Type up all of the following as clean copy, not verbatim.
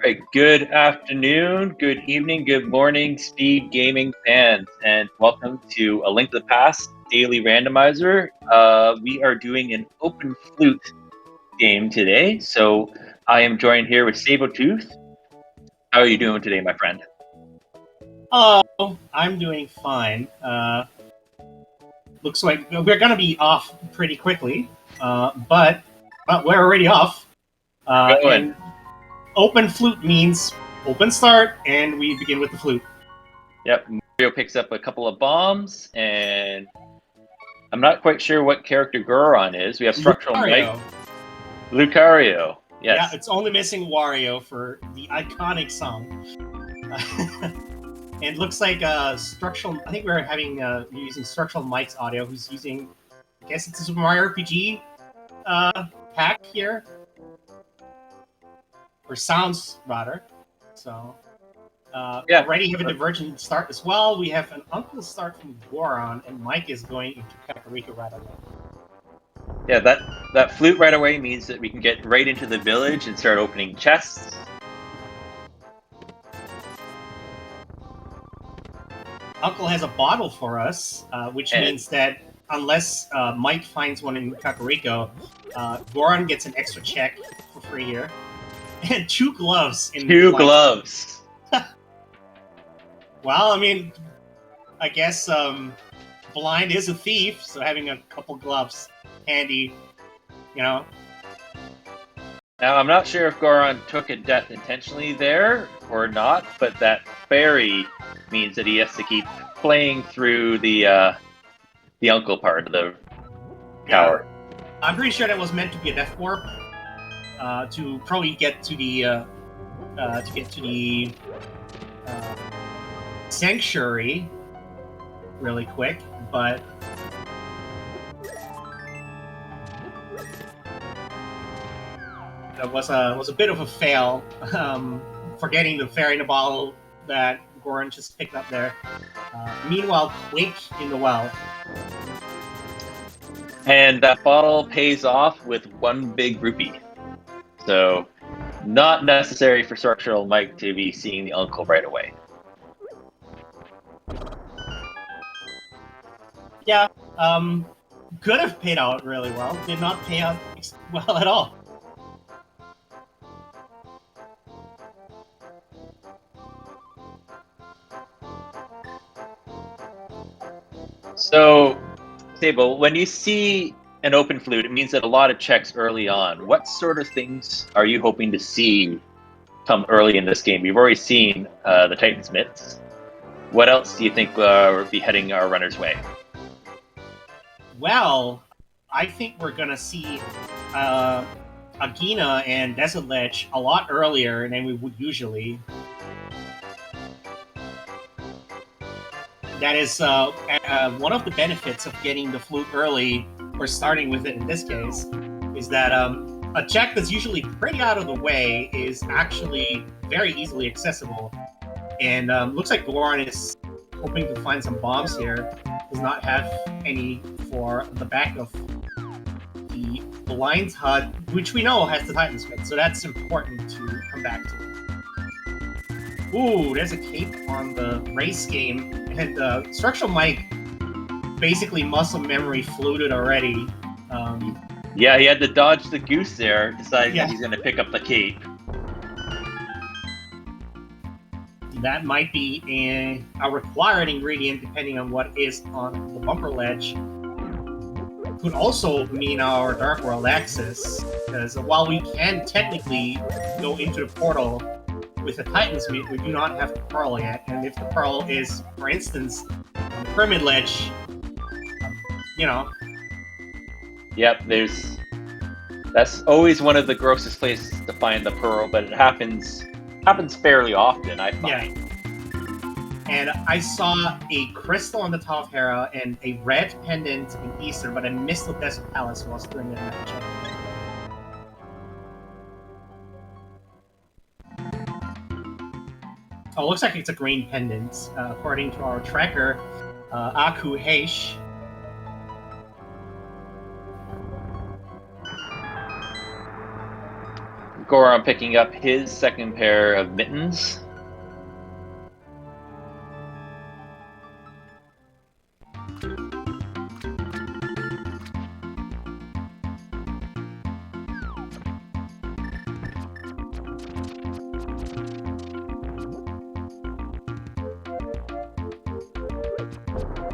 right, good afternoon, good evening, good morning, Speed Gaming fans, and welcome to A Link to the Past Daily Randomizer. We are doing an open flute game today, so I am joined here with Sabretooth. How are you doing today, my friend? Oh, I'm doing fine. Looks like we're gonna be off pretty quickly, but we're already off. And open flute means open start, and we begin with the flute. Yep, Mario picks up a couple of bombs, and I'm not quite sure what character Goron is. We have Structural Mike. Lucario. Yes. Yeah, it's only missing Wario for the iconic song. And it looks like structural. I think we're having using Structural Mike's audio, who's using, I guess it's a Super Mario RPG pack here, or sounds rather. So already have a divergent start as well. We have an uncle start from Goron, and Mike is going into Kakariko right away. Yeah, that flute right away means that we can get right into the village and start opening chests. Uncle has a bottle for us, which means that unless Mike finds one in Kakariko, Goron gets an extra check for free here. And 2 gloves. Two gloves. Well, I mean, I guess blind is a thief, so having a couple gloves handy, you know. Now, I'm not sure if Goron took a death intentionally there or not, but that fairy means that he has to keep playing through the uncle part of the tower. Yeah. I'm pretty sure that was meant to be a death warp to probably get to the sanctuary really quick, but that was a bit of a fail, forgetting the fairy in the bottle that Goron just picked up there. Meanwhile, Wake in the well. And that bottle pays off with 1 big rupee. So, not necessary for Structural Mike to be seeing the uncle right away. Yeah, could have paid out really well. Did not pay out well at all. So, Sable, when you see an open flute, it means that a lot of checks early on. What sort of things are you hoping to see come early in this game? We've already seen the Titan's Mitts. What else do you think will be heading our runner's way? Well, I think we're gonna see Agina and Desert Ledge a lot earlier than we would usually. That is one of the benefits of getting the flute early, or starting with it in this case, is that a check that's usually pretty out of the way is actually very easily accessible. And looks like Goron is hoping to find some bombs here. Does not have any for the back of the Lion's Hut, which we know has the Titan's Mitts, so that's important to come back to. Ooh, there's a cape on the race game, and Structural Mike basically muscle memory fluted already. Yeah, he had to dodge the goose there, deciding that he's going to pick up the cape. That might be a required ingredient depending on what is on the bumper ledge. Could also mean our Dark World access, because while we can technically go into the portal with the Titan's Mitt, we do not have the Pearl yet, and if the Pearl is, for instance, on the Pyramid Ledge, you know. Yep, that's always one of the grossest places to find the Pearl, but it happens fairly often, I find. Yeah. And I saw a crystal on the top of Hera and a red pendant in Easter, but I missed the Desert Palace whilst doing that matchup. Oh, it looks like it's a green pendant, according to our tracker, Aku Heish. Goron picking up his second pair of mittens.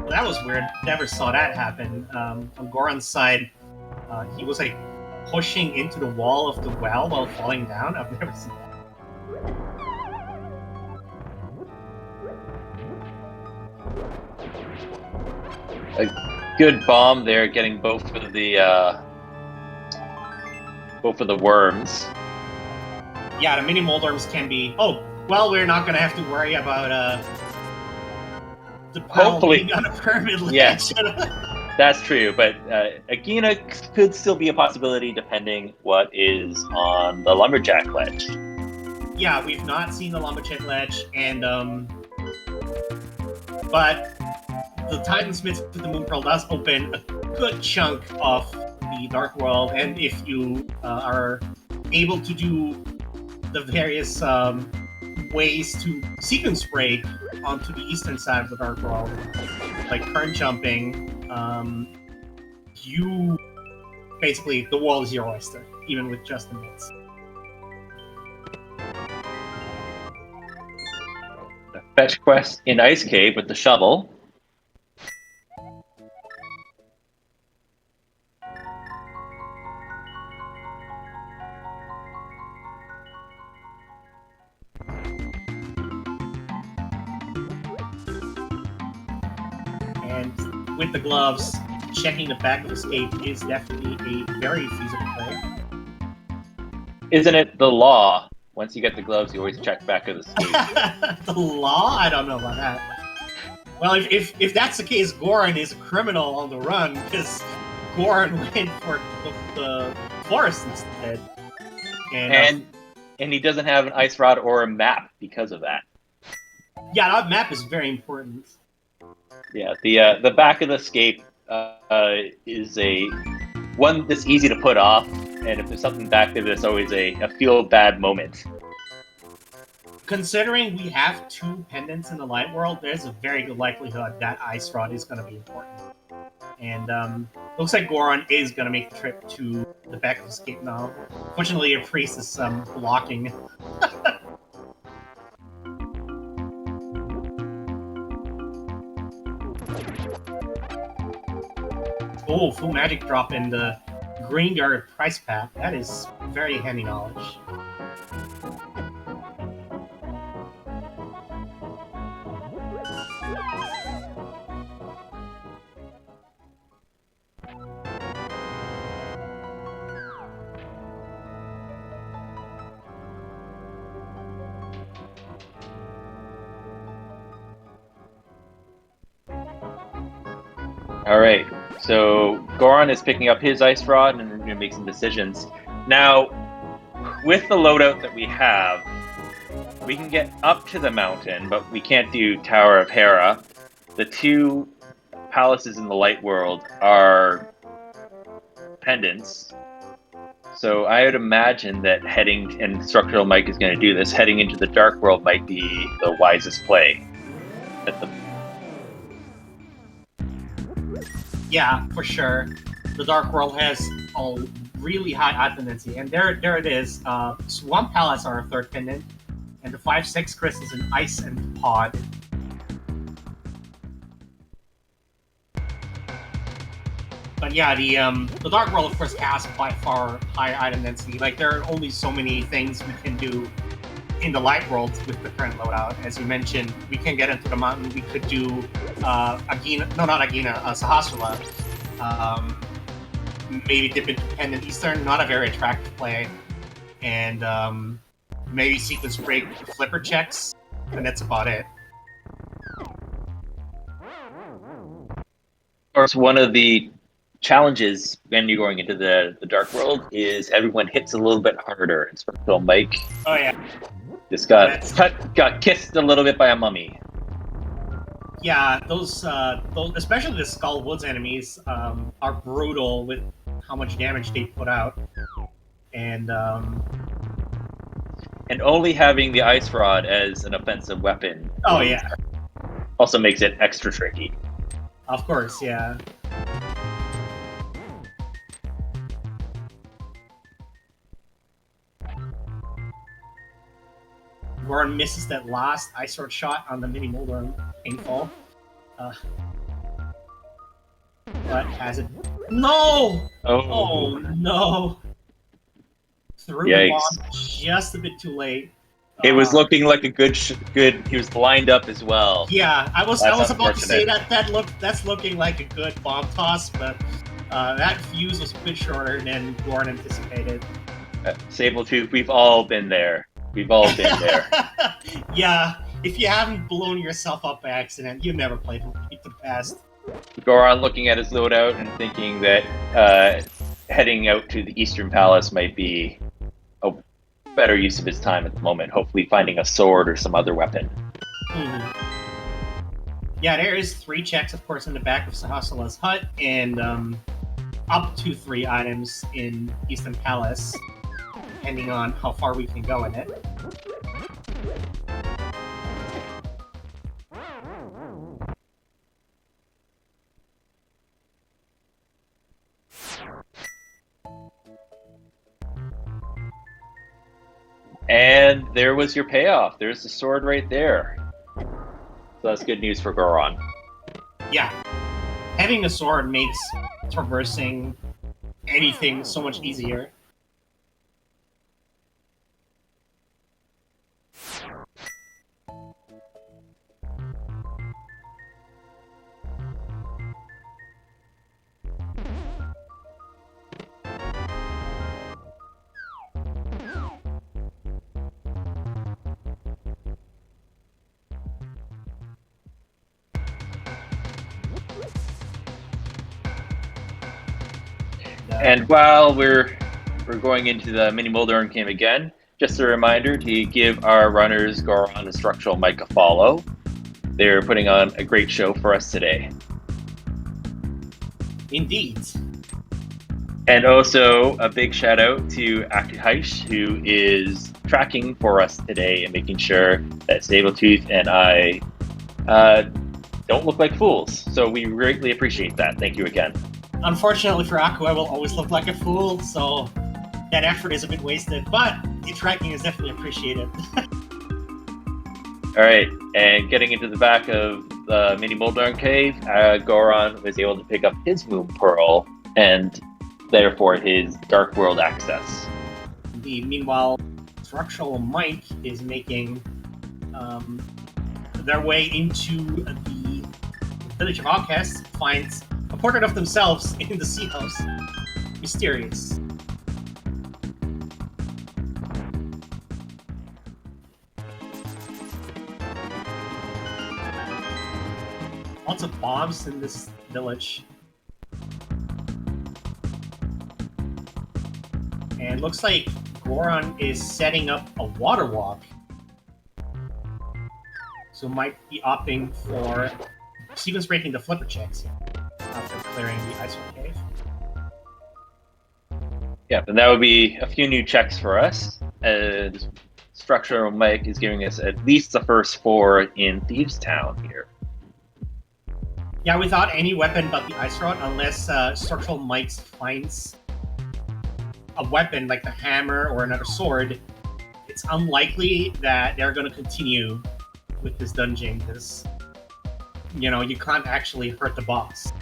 That was weird. Never saw that happen. On Goron's side, he was like pushing into the wall of the well while falling down. I've never seen that. A good bomb there, getting both of the worms. Yeah, the mini moldworms can be. Oh, well, we're not gonna have to worry about the panel being on a permanent ledge. Yes, that's true. But Agina could still be a possibility, depending what is on the lumberjack ledge. Yeah, we've not seen the lumberjack ledge, and but the Titansmith with the Moon Pearl does open a good chunk of the Dark World, and if you are able to do the various ways to sequence break onto the eastern side of the Dark World, like current jumping, you basically, the wall is your oyster, even with just the mitts. Fetch quest in Ice Cave with the shovel. And with the gloves, checking the back of the escape is definitely a very feasible play. Isn't it the law? Once you get the gloves, you always check back of the escape. The law? I don't know about that. Well, if that's the case, Goron is a criminal on the run, because Goron went for the forest instead. And he doesn't have an ice rod or a map because of that. Yeah, that map is very important. Yeah, the back of the escape is a one that's easy to put off, and if there's something back there, there's always a feel bad moment. Considering we have 2 pendants in the light world, there's a very good likelihood that ice rod is going to be important. And looks like Goron is going to make the trip to the back of the escape now. Fortunately, a priest is blocking. Oh, full magic drop in the Graveyard price pack. That is very handy knowledge. All right, so Goron is picking up his ice rod, and we're going to make some decisions. Now, with the loadout that we have, we can get up to the mountain, but we can't do Tower of Hera. The 2 palaces in the light world are pendants. So I would imagine that heading, and Structural Mike is going to do this, heading into the dark world might be the wisest play. Yeah, for sure. The Dark World has a really high item density, and there it is. Swamp Palace are a 3rd pendant, and the 5/6 crystals in Ice and Pod. But yeah, the Dark World of course has by far higher item density. Like there are only so many things we can do in the light world with the current loadout. As you mentioned, we can get into the mountain. We could do Sahasrara. Maybe dip into Pendant Eastern, not a very attractive play. And maybe sequence break flipper checks, and that's about it. Of course, one of the challenges when you're going into the dark world is everyone hits a little bit harder. And so Mike just got kissed a little bit by a mummy. Yeah, those especially the Skull Woods enemies are brutal with how much damage they put out. And And only having the ice rod as an offensive weapon Oh yeah, also makes it extra tricky. of course, yeah. Goron misses that last ice sword shot on the mini Moldorm painfall. But has it? No! Oh no! Threw the Yikes. bomb just a bit too late. It was looking like a good. He was lined up as well. Yeah, I was That's about to say unfortunate. that's looking like a good bomb toss, but that fuse was a bit shorter than Goron anticipated. Sabletooth, we've all been there. We've all been there. Yeah, if you haven't blown yourself up by accident, you've never played the past. Goron looking at his loadout and thinking that heading out to the Eastern Palace might be a better use of his time at the moment. Hopefully finding a sword or some other weapon. Yeah, there is 3 checks, of course, in the back of Sahasala's hut, and up to 3 items in Eastern Palace, depending on how far we can go in it. And there was your payoff. There's the sword right there. So that's good news for Goron. Yeah. Having a sword makes traversing anything so much easier. And while we're going into the mini Moldorm game again, just a reminder to give our runners Goron and Structural Mike a follow. They're putting on a great show for us today. Indeed. And also a big shout out to Akihaish, who is tracking for us today and making sure that Sabletooth and I don't look like fools. So we greatly appreciate that. Thank you again. Unfortunately for Aku, I will always look like a fool, so that effort is a bit wasted, but the tracking is definitely appreciated. All right, and getting into the back of the mini Moldorm cave, Goron was able to pick up his Moon Pearl and therefore his Dark World access. Meanwhile, Structural Mike is making their way into the village of Outcasts, finds a portrait of themselves in the sea house. Mysterious. Lots of bombs in this village. And it looks like Goron is setting up a water walk. So might be opting for sequence breaking the flipper checks after clearing the Iceberg Cave. Yeah, and that would be a few new checks for us. Structural Mike is giving us at least the first 4 in Thieves Town here. Yeah, without any weapon but the Ice Rod, unless Structural Mike finds a weapon like the hammer or another sword, it's unlikely that they're going to continue with this dungeon because, you know, you can't actually hurt the boss.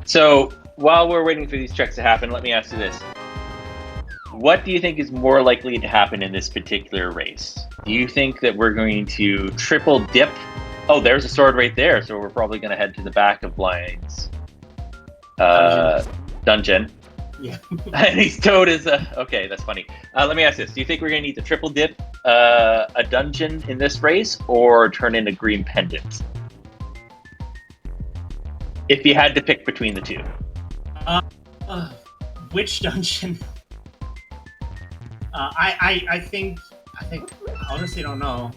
So while we're waiting for these checks to happen, let me ask you this. What do you think is more likely to happen in this particular race? Do you think that we're going to triple dip? Oh, there's a sword right there, so we're probably going to head to the back of Blind's dungeon. Yeah. And he's toad is okay, that's funny. Let me ask this. Do you think we're going to need to triple dip a dungeon in this race or turn in a green pendant? If you had to pick between the two. Which dungeon? I think I honestly don't know.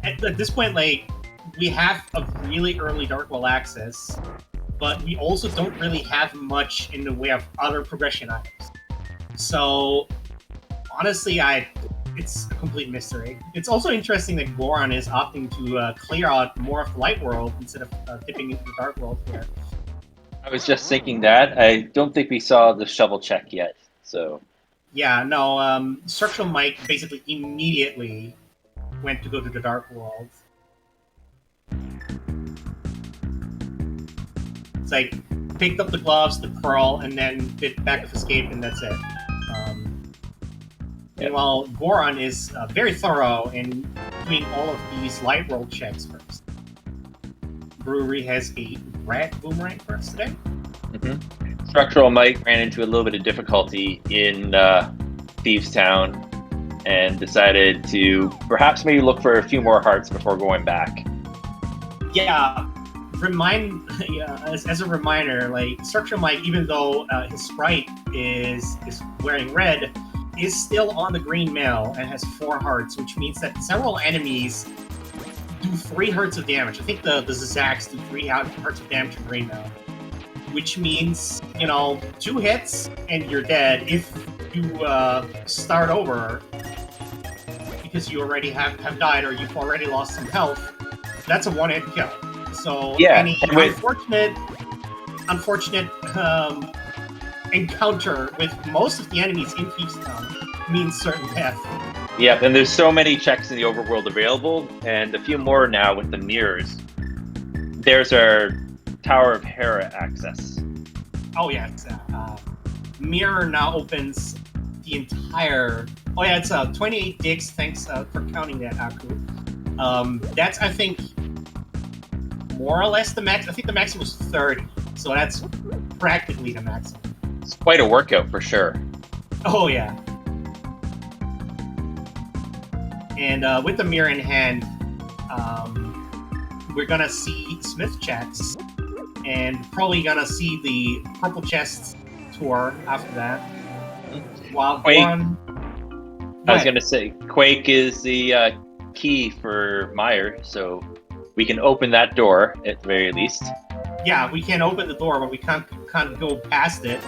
At this point, like, we have a really early Dark World access, but we also don't really have much in the way of other progression items. So honestly, it's a complete mystery. It's also interesting that Goron is opting to clear out more of the light world instead of dipping into the dark world here. I was just thinking that. I don't think we saw the shovel check yet, so... Yeah, no, Structural Mike basically immediately went to go to the dark world. It's like, picked up the gloves, the pearl, and then did back of escape, and that's it. Meanwhile, Goron is very thorough in doing all of these light roll checks first. Brewery has a red boomerang for us today. Mm-hmm. Structural Mike ran into a little bit of difficulty in Thieves Town and decided to perhaps maybe look for a few more hearts before going back. Yeah, as a reminder, like Structural Mike, even though his sprite is wearing red, is still on the green mail and has 4 hearts, which means that several enemies do 3 hearts of damage. I think the Zazax do 3 hearts of damage in green mail, which means, 2 hits and you're dead. If you start over because you already have died or you've already lost some health, that's a 1-hit kill. So any unfortunate encounter with most of the enemies in Thieves Town means certain death. Yep, and there's so many checks in the overworld available, and a few more now with the mirrors. There's our Tower of Hera access. Oh yeah, it's, mirror now opens the entire... Oh yeah, it's 28 digs, thanks for counting that, Aku. That's, I think, more or less the max. I think the maximum was 30, so that's practically the maximum. It's quite a workout for sure. Oh yeah. And with the mirror in hand, we're gonna see Smith checks, and probably gonna see the purple chest tour after that. While Goron... I was gonna say, Quake is the key for Meyer, so we can open that door at the very least. Yeah, we can open the door, but we can't go past it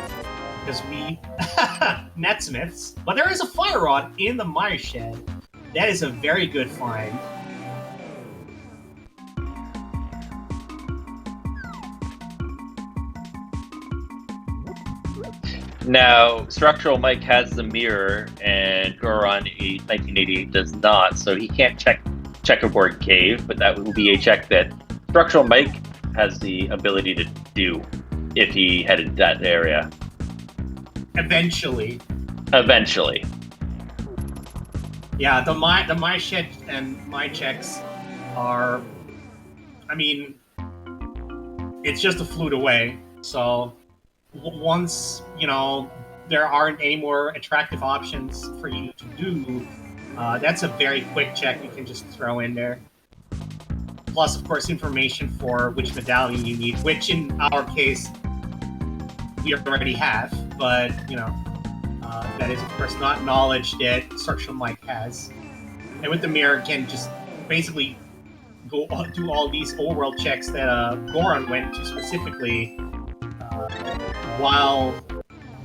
because we netsmiths. But there is a fire rod in the mire shed. That is a very good find. Now, Structural Mike has the mirror, and Goron 1988 does not, so he can't check Checkerboard Cave, but that will be a check that Structural Mike has the ability to do if he headed that area. Eventually. Yeah, the my shed and my checks are... I mean, it's just a flute away, so... Once, there aren't any more attractive options for you to do, that's a very quick check you can just throw in there. Plus, of course, information for which medallion you need, which in our case, we already have, but, that is, of course, not knowledge that Structural Mike has. And with the mirror, can just basically go do all these overworld checks that Goron went to specifically, while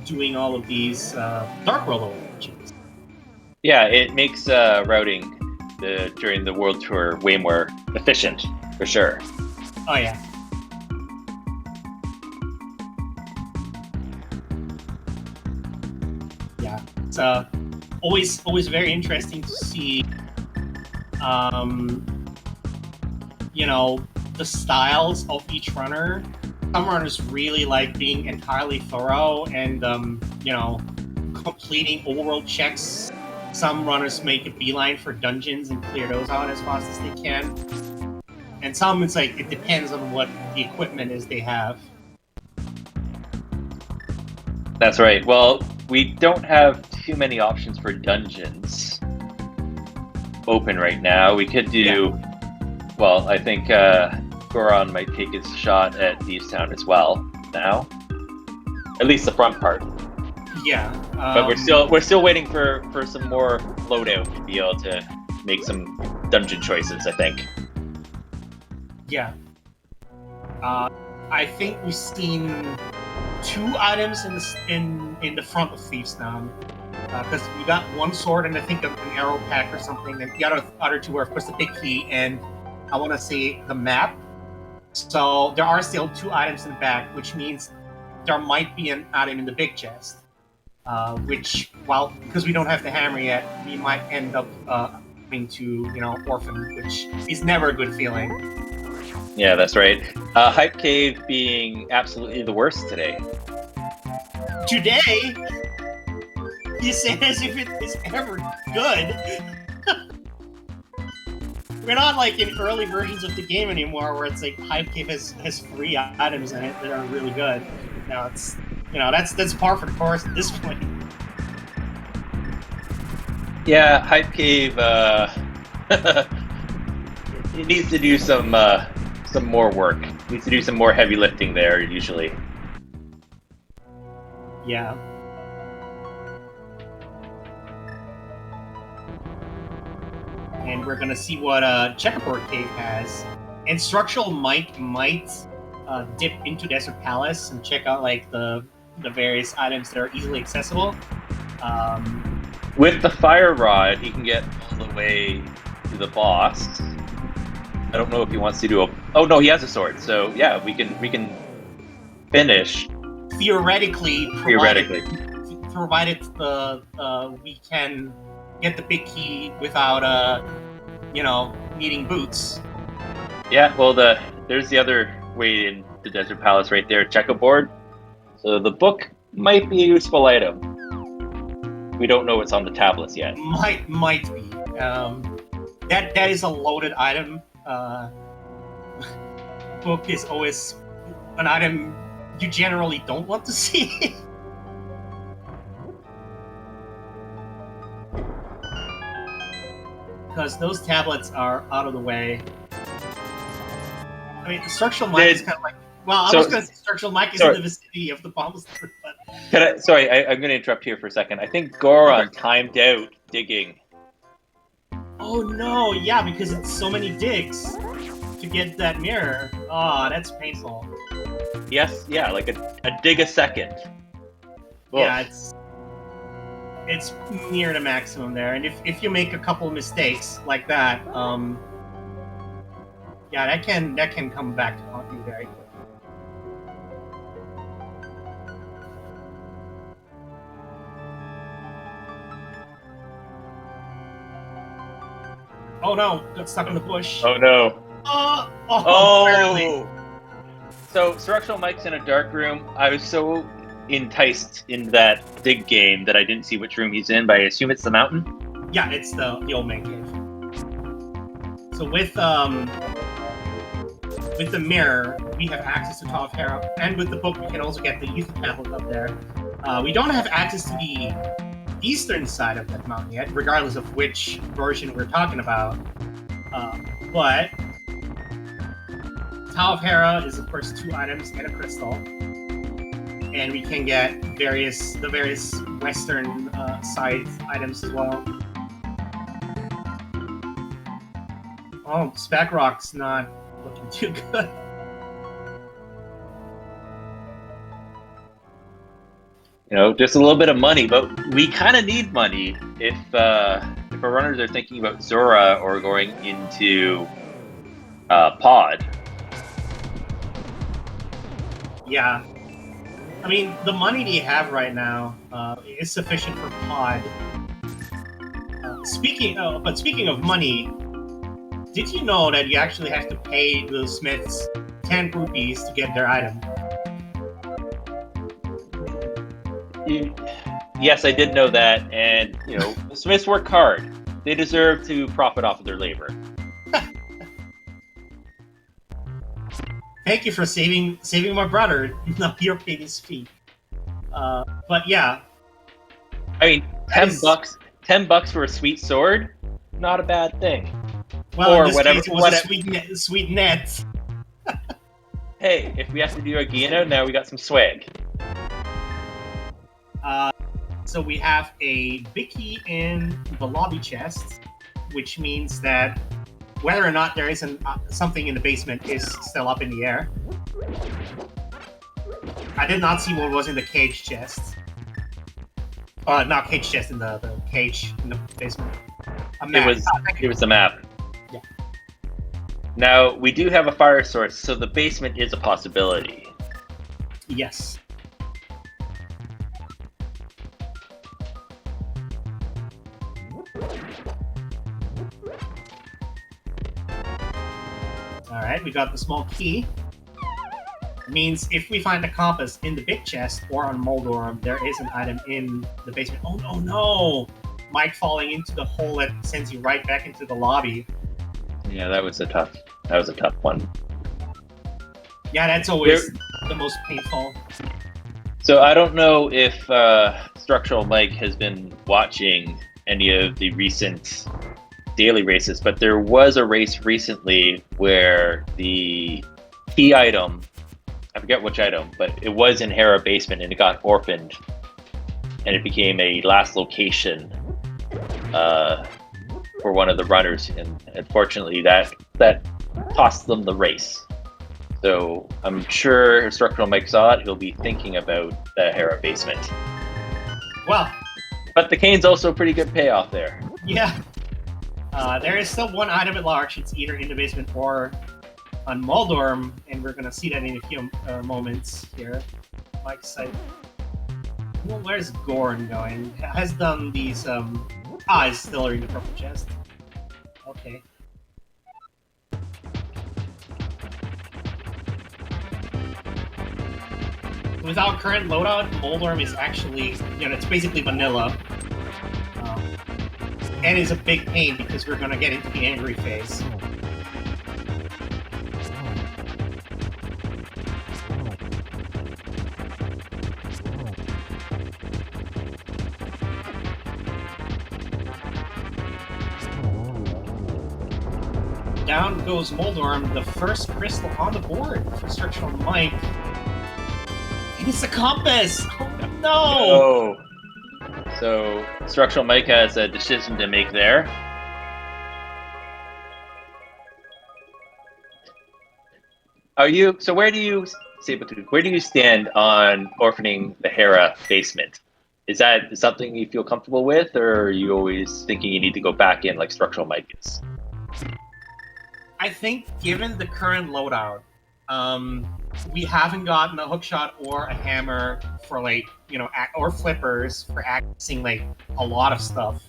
doing all of these Dark World overworlds. Yeah, it makes routing during the World Tour way more efficient, for sure. Oh yeah. Yeah, it's always very interesting to see, the styles of each runner. Some runners really like being entirely thorough and, completing overworld checks. Some runners make a beeline for dungeons and clear those out as fast as they can. And some, it's like, it depends on what the equipment is they have. That's right. Well, we don't have too many options for dungeons open right now. We could do, well, I think Goron might take his shot at Thieves Town as well now. At least the front part. Yeah. But we're still waiting for some more loadout to be able to make some dungeon choices, I think. Yeah. I think we've seen 2 items in the front of Thieves Town. Because we got 1 sword and I think an arrow pack or something, and the other 2 are of course the big key and I want to say the map. So there are still 2 items in the back, which means there might be an item in the big chest. Which, well, because we don't have the hammer yet, we might end up having to, orphan, which is never a good feeling. Yeah, that's right. Hype Cave being absolutely the worst today. Today, you say as if it is ever good. We're not like in early versions of the game anymore, where it's like Hype Cave has 3 items in it that are really good. Now it's that's par for the course at this point. Yeah, Hype Cave. It needs to do some more work. It needs to do some more heavy lifting there. Usually. Yeah. And we're gonna see what Checkerboard Cave has. And Structural might dip into Desert Palace and check out like the various items that are easily accessible. With the fire rod, he can get all the way to the boss. I don't know if he wants to do a. Oh no, he has a sword. So yeah, we can finish. Theoretically, provided we can get the big key without needing boots. Yeah, well, there's the other way in the Desert Palace right there, checkerboard. So the book might be a useful item. We don't know what's on the tablets yet. Might be. That is a loaded item. Book is always an item you generally don't want to see. Because those tablets are out of the way. I mean, the structural mic is kind of like. Well, I was going to say structural mic is in the vicinity of the bombs. But... Sorry, I'm going to interrupt here for a second. I think Goron timed out digging. Oh no, yeah, because it's so many digs to get that mirror. Oh, that's painful. Yes, yeah, like a dig a second. Oof. Yeah, it's near the maximum there, and if you make a couple of mistakes like that, yeah, that can come back to haunt you very quickly. Oh no, got stuck in the bush. Oh no. Barely. So structural mic's in a dark room. I was so enticed in that dig game that I didn't see which room he's in, but I assume it's the mountain? Yeah, it's the old man cave. So with the mirror, we have access to Top Hero, and with the book, we can also get the youth tablet up there. We don't have access to the eastern side of that mountain yet, regardless of which version we're talking about. But Tower of Hera is of course 2 items and a crystal, and we can get the various western side items as well. Oh, Spac Rock's not looking too good. Just a little bit of money, but we kind of need money if our runners are thinking about Zora or going into Pod. Yeah. I mean, the money they have right now is sufficient for Pod. Speaking of money, did you know that you actually have to pay the smiths 10 rupees to get their item? Yes, I did know that, and the Smiths work hard. They deserve to profit off of their labor. Thank you for saving my brother. Now you're paying his fee. But yeah, I mean, $10 for a sweet sword, not a bad thing. Well, or in this case, it was a sweet net. Hey, if we have to do a Gino, now we got some swag. So we have a big key in the lobby chest, which means that whether or not there isn't something in the basement is still up in the air. I did not see what was in the cage chest. Not cage chest, in the cage in the basement. A map. It was the map. Yeah. Now, we do have a fire source, so the basement is a possibility. Yes. Alright, we got the small key. Means if we find a compass in the big chest or on Moldorm, there is an item in the basement. Oh no, no! Mike falling into the hole that sends you right back into the lobby. Yeah, that was a tough one. Yeah, that's always the most painful. So I don't know if Structural Mike has been watching any of the recent daily races, but there was a race recently where the key item, I forget which item, but it was in Hera basement and it got orphaned and it became a last location for one of the runners, and unfortunately that cost them the race. So I'm sure if Structural Mike saw it, he'll be thinking about the Hera basement. Well, but the cane's also a pretty good payoff there. Yeah. There is still one item at large. It's either in the basement or on Moldorm, and we're going to see that in a few moments here. Mike's site. Well, where's Gorn going? Has done these... it's still in the purple chest. Okay. With our current loadout, Moldorm is actually, it's basically vanilla. And is a big pain because we're going to get into the angry phase. Down goes Moldorm, the first crystal on the board for Structural Mike. And it's a compass! Oh no! So Structural Mike has a decision to make there. Where do you stand on orphaning the Hera basement? Is that something you feel comfortable with, or are you always thinking you need to go back in like Structural Mike is? I think given the current loadout, we haven't gotten a hookshot or a hammer for or flippers for accessing a lot of stuff.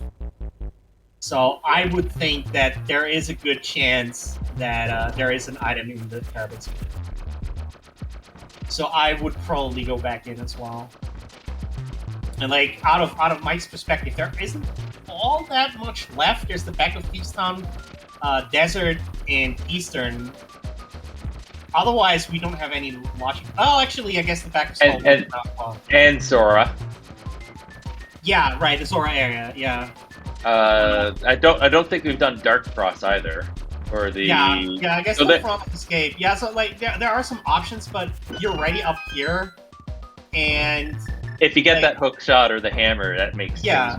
So I would think that there is a good chance that there is an item in the carabins. So I would probably go back in as well. And out of Mike's perspective, there isn't all that much left. There's the back of Thievestown, Desert, and Eastern. Otherwise, we don't have any watching. Oh, actually, I guess the back of Skull and Zora. Yeah, right, the Zora area. Yeah. I don't think we've done Dark Frost either, or the. Yeah. I guess so from Escape. Yeah, so there are some options, but you're already up here, and if you get that hook shot or the hammer, that makes things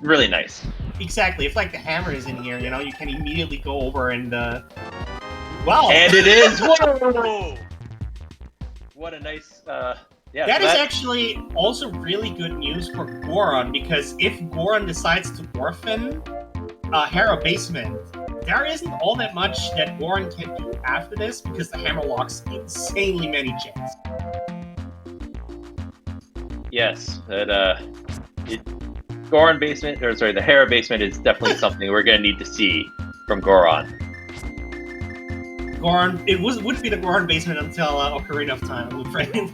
really nice. Exactly. If the hammer is in here, you can immediately go over and well. And it is. Whoa! What a nice. That is actually also really good news for Goron, because if Goron decides to orphan Hera basement, there isn't all that much that Goron can do after this, because the hammer locks insanely many chests. Yes, Goron basement, the Hera basement is definitely something we're going to need to see from Goron. Goron, it wouldn't be the Goron basement until Ocarina of Time, I'm afraid.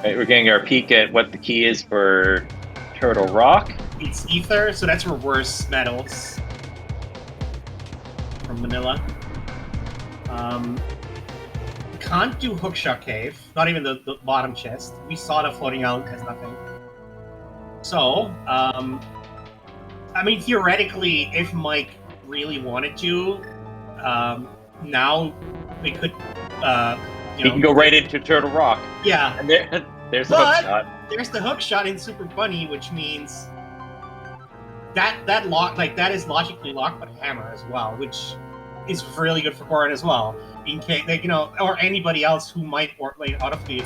Right, we're getting our peek at what the key is for Turtle Rock. It's ether, so that's reverse metals from Manila. Can't do Hookshot Cave, not even the bottom chest. We saw the floating island has nothing. So, I mean, theoretically, if Mike really wanted to, now we could, he can go right into Turtle Rock. Yeah. And there's a hookshot. there's the hook shot in Super Bunny, which means that is logically locked by hammer as well, which is really good for Goran as well. In case or anybody else who might out of the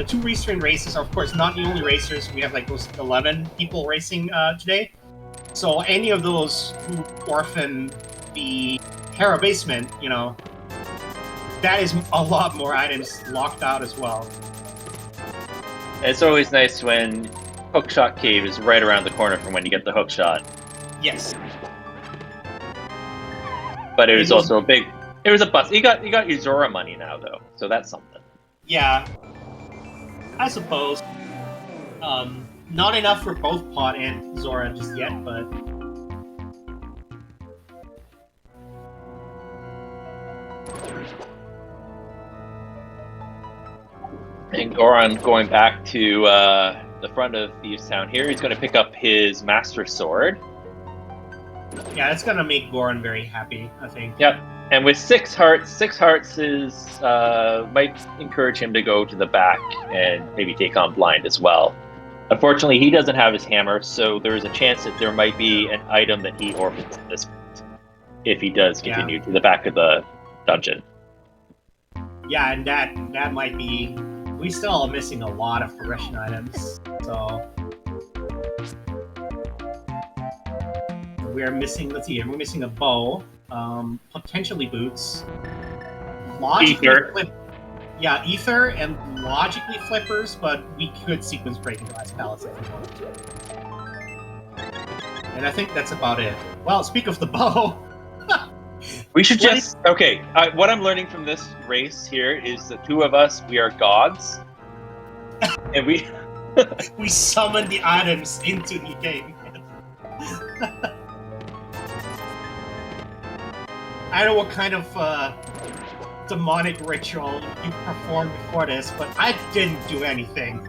two restrained races are of course not the only racers. We have like those 11 people racing today. So any of those who orphan the Hera basement, that is a lot more items locked out as well. It's always nice when Hookshot Cave is right around the corner from when you get the hookshot. Yes. But it was also it was a bust. You got your Zora money now though, so that's something. Yeah. I suppose. Not enough for both Pot and Zora just yet, but and Goran going back to the front of Thieves Town here. He's going to pick up his Master Sword. Yeah, it's going to make Goran very happy, I think. Yep. And with 6 hearts is might encourage him to go to the back and maybe take on Blind as well. Unfortunately, he doesn't have his hammer, so there's a chance that there might be an item that he orphans at this point if he does continue to the back of the dungeon. Yeah, and that might be... We still are missing a lot of progression items, so... We're missing, let's see here, we're missing a bow, potentially boots, logically ether and logically flippers, but we could sequence breaking glass pallets if we wanted to. And I think that's about it. Well, speak of the bow... We should just... Okay, what I'm learning from this race here is the two of us, we are gods. And we... we summon the items into the game. I don't know what kind of demonic ritual you performed before this, but I didn't do anything.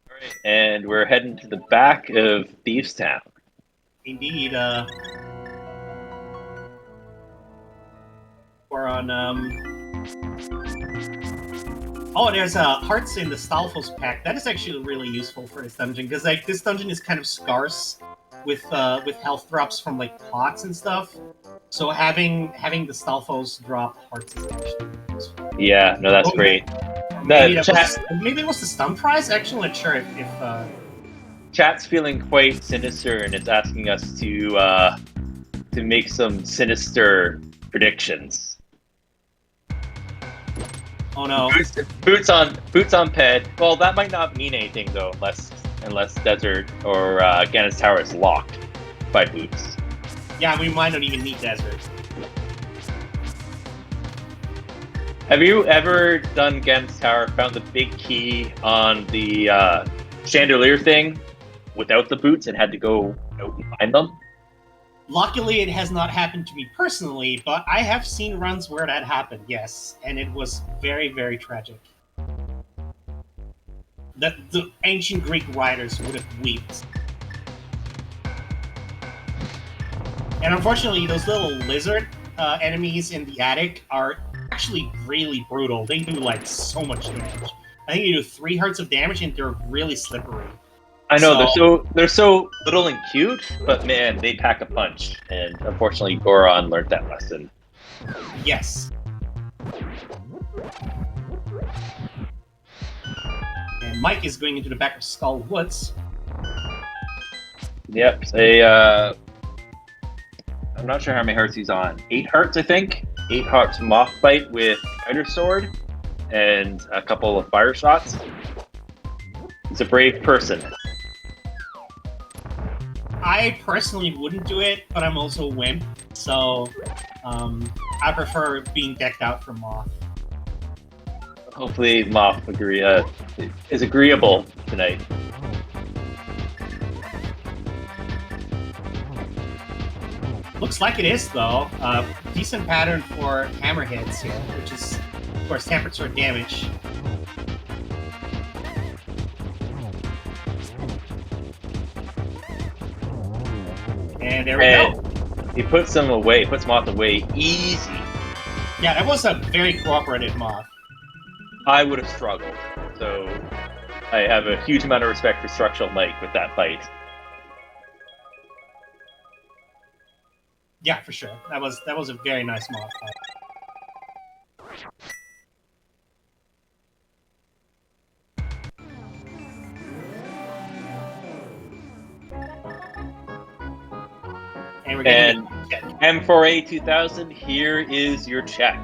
Alright, and we're heading to the back of Thieves Town. Indeed, we're on, Oh, there's hearts in the Stalfos pack. That is actually really useful for this dungeon, because, like, this dungeon is kind of scarce with health drops from, like, pots and stuff. So having the Stalfos drop hearts is actually useful. Yeah, no, that's great. Maybe it was the stun prize? Actually, I'm not sure if Chat's feeling quite sinister, and it's asking us to make some sinister predictions. Oh no! Boots on ped. Well, that might not mean anything though, unless Desert or Ganon's Tower is locked by boots. Yeah, we might not even need Desert. Have you ever done Ganon's Tower? Found the big key on the chandelier thing without the boots and had to go out and find them? Luckily, it has not happened to me personally, but I have seen runs where that happened, yes. And it was very, very tragic. The ancient Greek writers would have wept. And unfortunately, those little lizard enemies in the attic are actually really brutal. They do, like, so much damage. I think they do 3 hearts of damage, and they're really slippery. I know, they're so little and cute, but man, they pack a punch. And unfortunately, Goran learned that lesson. Yes. And Mike is going into the back of Skull Woods. Yep, I'm not sure how many hearts he's on. 8 hearts, I think. 8 hearts Moth Bite with Spider Sword and a couple of fire shots. He's a brave person. I personally wouldn't do it, but I'm also a wimp, so I prefer being decked out for Moth. Hopefully Moth is agreeable tonight. Looks like it is, though. Decent pattern for hammer hits here, which is, of course, tempered sword damage. And there we go. He puts him away, puts Moth away easy. Yeah, that was a very cooperative Moth. I would have struggled. So I have a huge amount of respect for Structural Mike with that fight. Yeah, for sure. That was a very nice mod fight. And we're getting M4A 2000, here is your check.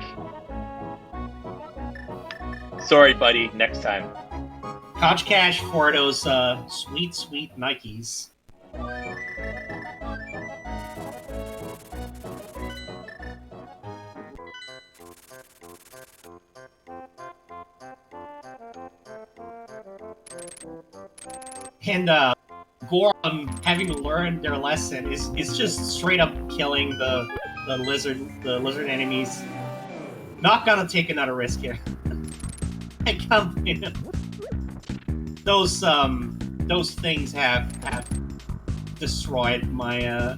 Sorry, buddy, next time. Couch cash for those sweet, sweet Nikes. And Goron having to learn their lesson is just straight up killing the lizard enemies. Not gonna take another risk here. I can't believe it. Those things have destroyed my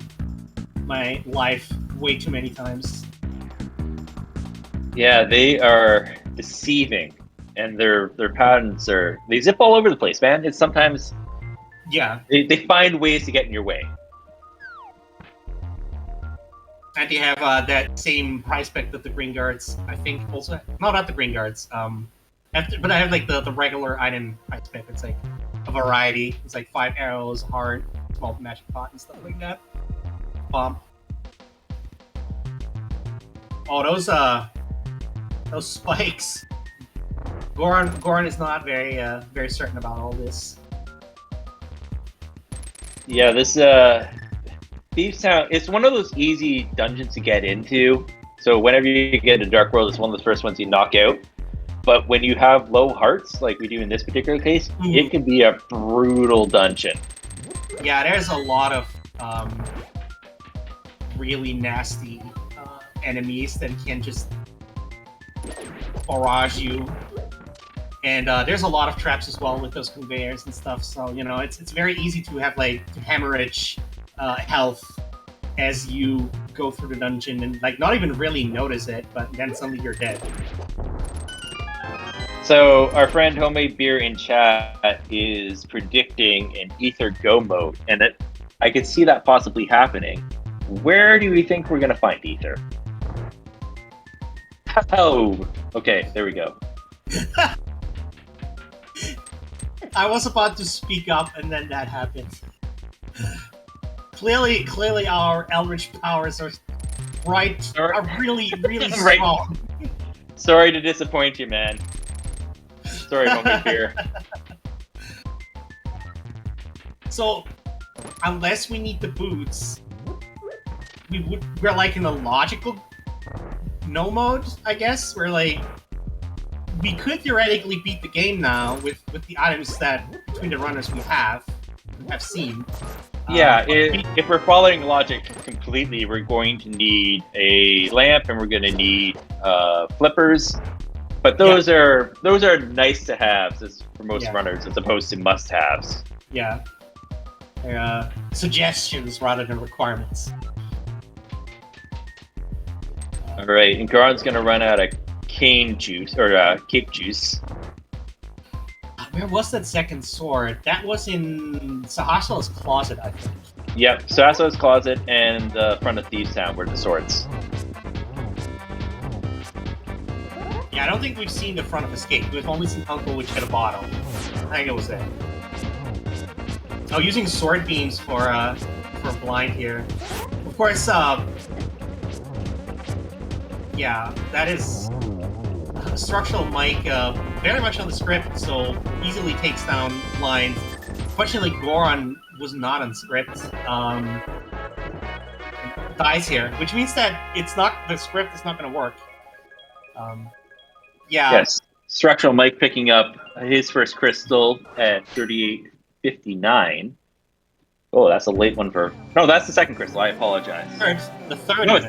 my life way too many times. Yeah, they are deceiving, and their patterns they zip all over the place, man. It's sometimes they find ways to get in your way. And they have that same price spec that the Green Guards, I think, also. No, not the Green Guards. But I have like the regular item price spec. It's like a variety. It's like 5 arrows, heart, small magic pot, and stuff like that. Bomb. Oh, those spikes. Goron is not very certain about all this. Yeah, this Thieves Town, it's one of those easy dungeons to get into. So whenever you get into Dark World, it's one of the first ones you knock out. But when you have low hearts, like we do in this particular case, it can be a brutal dungeon. Yeah, there's a lot of really nasty enemies that can just barrage you. And there's a lot of traps as well with those conveyors and stuff. So, you know, it's very easy to have like to hemorrhage health as you go through the dungeon and like not even really notice it, but then suddenly you're dead. So our friend Homemade Beer in chat is predicting an Ether Go mode, and that I could see that possibly happening. Where do we think we're gonna find Ether? Oh, okay, there we go. I was about to speak up, and then that happened. Clearly, our Eldritch powers are really strong. Sorry to disappoint you, man. Sorry, Homemade Beer. So, unless we need the boots, we're like in a logical no mode, I guess. We're like, we could theoretically beat the game now with the items that between the runners we have seen. Yeah, if we're following logic completely, we're going to need a lamp and we're going to need flippers. But those are nice to haves for most runners as opposed to must haves. Yeah. Suggestions rather than requirements. All right, and Garon's going to run out of cane juice or cape juice. Where was that second sword? That was in Sahasra's closet, I think. Yep, Sahasra's closet and the front of Thieves Town were the swords. Yeah, I don't think we've seen the front of Escape. We've only seen Uncle Witch hit a bottle. I think it was there. Oh, using sword beams for blind here. Of course, yeah, that is Structural Mike, very much on the script, so easily takes down lines. Fortunately, Goron was not on script. Dies here, which means that the script is not going to work. Yeah. Yes, Structural Mike picking up his first crystal at 38.59. Oh, that's a late one for... No, that's the second crystal. I apologize. The third. No,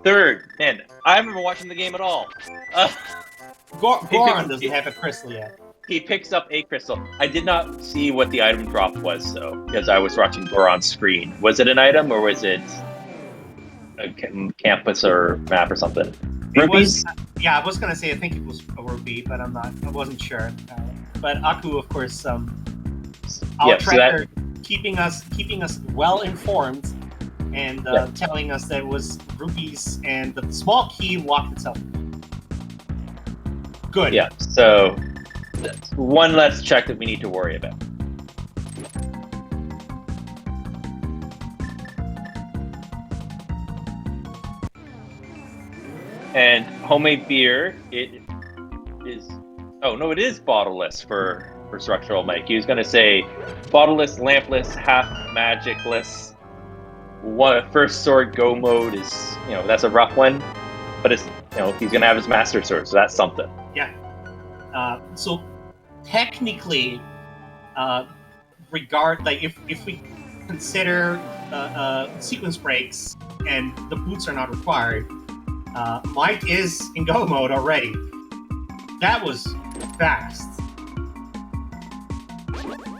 third. Man, I haven't been watching the game at all. Goron doesn't have a crystal yet. He picks up a crystal. I did not see what the item drop was, though, because I was watching Goron's screen. Was it an item, or was it a campus or map or something? Rupees? Yeah, I was gonna say I think it was a rupee, but I wasn't sure. But Aku, of course, our Yeah, so tracker, keeping us well informed and telling us that it was rupees, and the small key locked itself. Good. Yeah, so that's one less check that we need to worry about. And homemade beer, it is. Oh no, it is bottleless for structural Mike. He was going to say bottleless, lampless, half magicless. First sword go mode is, that's a rough one, but it's, he's going to have his master sword, so that's something. Yeah. So technically, if we consider sequence breaks and the boots are not required, Mike is in go mode already. That was fast.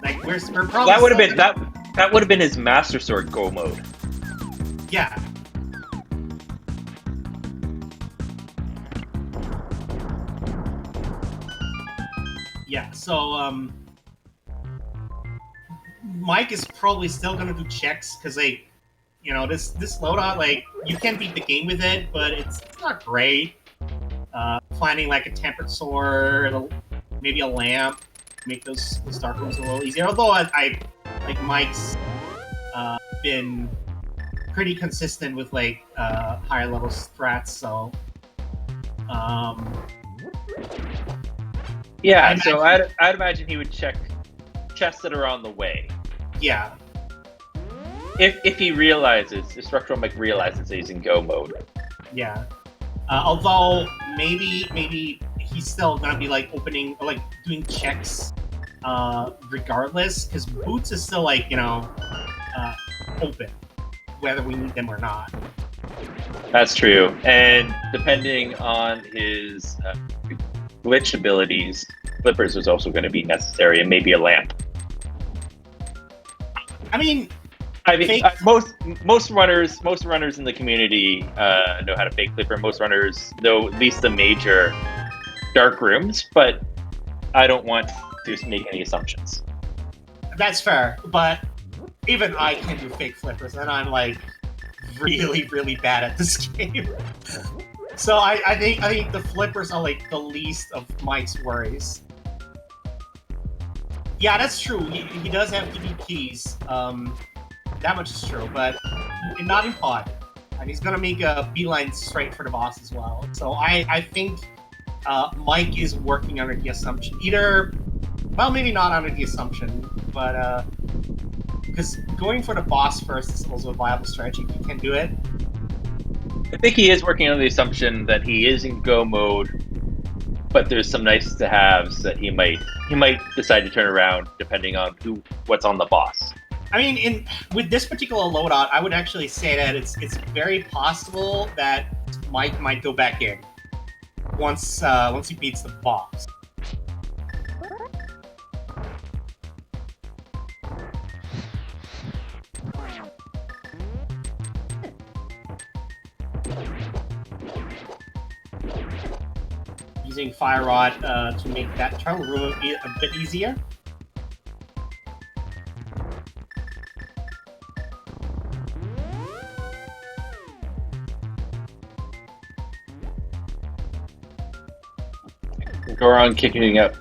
Like we're probably that would have been his master sword go mode. Yeah. Yeah. So Mike is probably still gonna do checks because this loadout, you can beat the game with it, but it's not great. Finding a tempered sword, maybe a lamp, make those dark rooms a little easier. Although I like Mike's been pretty consistent with higher level strats, so yeah. So I'd imagine he would check chests that are on the way. Yeah. If he realizes, if Structural Mike realizes he's in go mode. Yeah. Although maybe he's still gonna be opening doing checks regardless, because boots is still open whether we need them or not. That's true, and depending on his glitch abilities, flippers is also going to be necessary, and maybe a lamp. I mean, most runners in the community know how to fake flipper. Most runners know at least the major dark rooms, but I don't want to make any assumptions. That's fair, but even I can do fake flippers, and I'm really, really bad at this game. So I think the flippers are the least of Mike's worries. Yeah, that's true. He does have DB keys. That much is true, but not in pod. And he's gonna make a beeline straight for the boss as well. So I think Mike is working under the assumption, maybe not under the assumption, but because going for the boss first is also a viable strategy if you can do it. I think he is working on the assumption that he is in go mode, but there's some nice to haves that he might decide to turn around depending on what's on the boss. I mean, with this particular loadout, I would actually say that it's very possible that Mike might go back in once he beats the boss. Using Fire Rod to make that tunnel room a bit easier. Goron picking up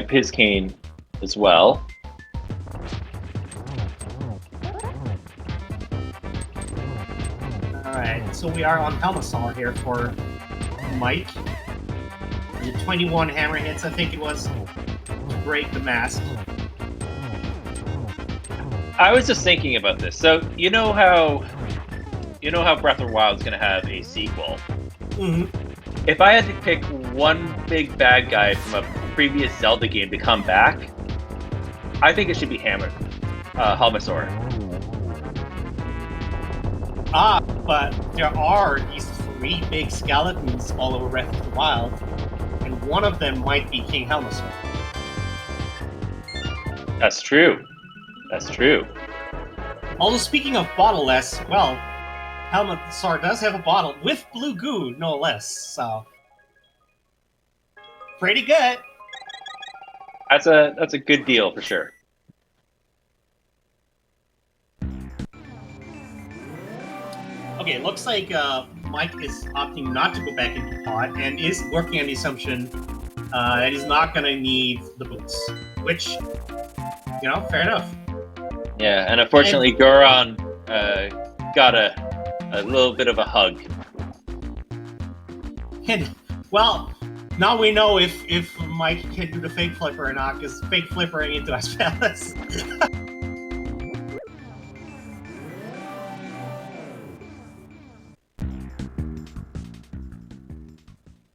his cane as well. Alright, so we are on Helmasaur here for Mike. The 21 hammer hits, I think it was, to break the mask. I was just thinking about this. So you know how Breath of the Wild is going to have a sequel. Mm-hmm. If I had to pick one big bad guy from a previous Zelda game to come back, I think it should be Helmasaur. But there are these 3 big skeletons all over Breath of the Wild, and one of them might be King Helmasaur. That's true. Although speaking of bottleless, well, Helmet Tsar does have a bottle with blue goo, no less. So pretty good. That's a good deal for sure. Okay, it looks like Mike is opting not to go back into pod and is working on the assumption that he's not going to need the boots, which, fair enough. Yeah, and unfortunately, Goron got a little bit of a hug. And, well, now we know if Mike can do the fake flipper or not, because fake flippering into Ice Palace.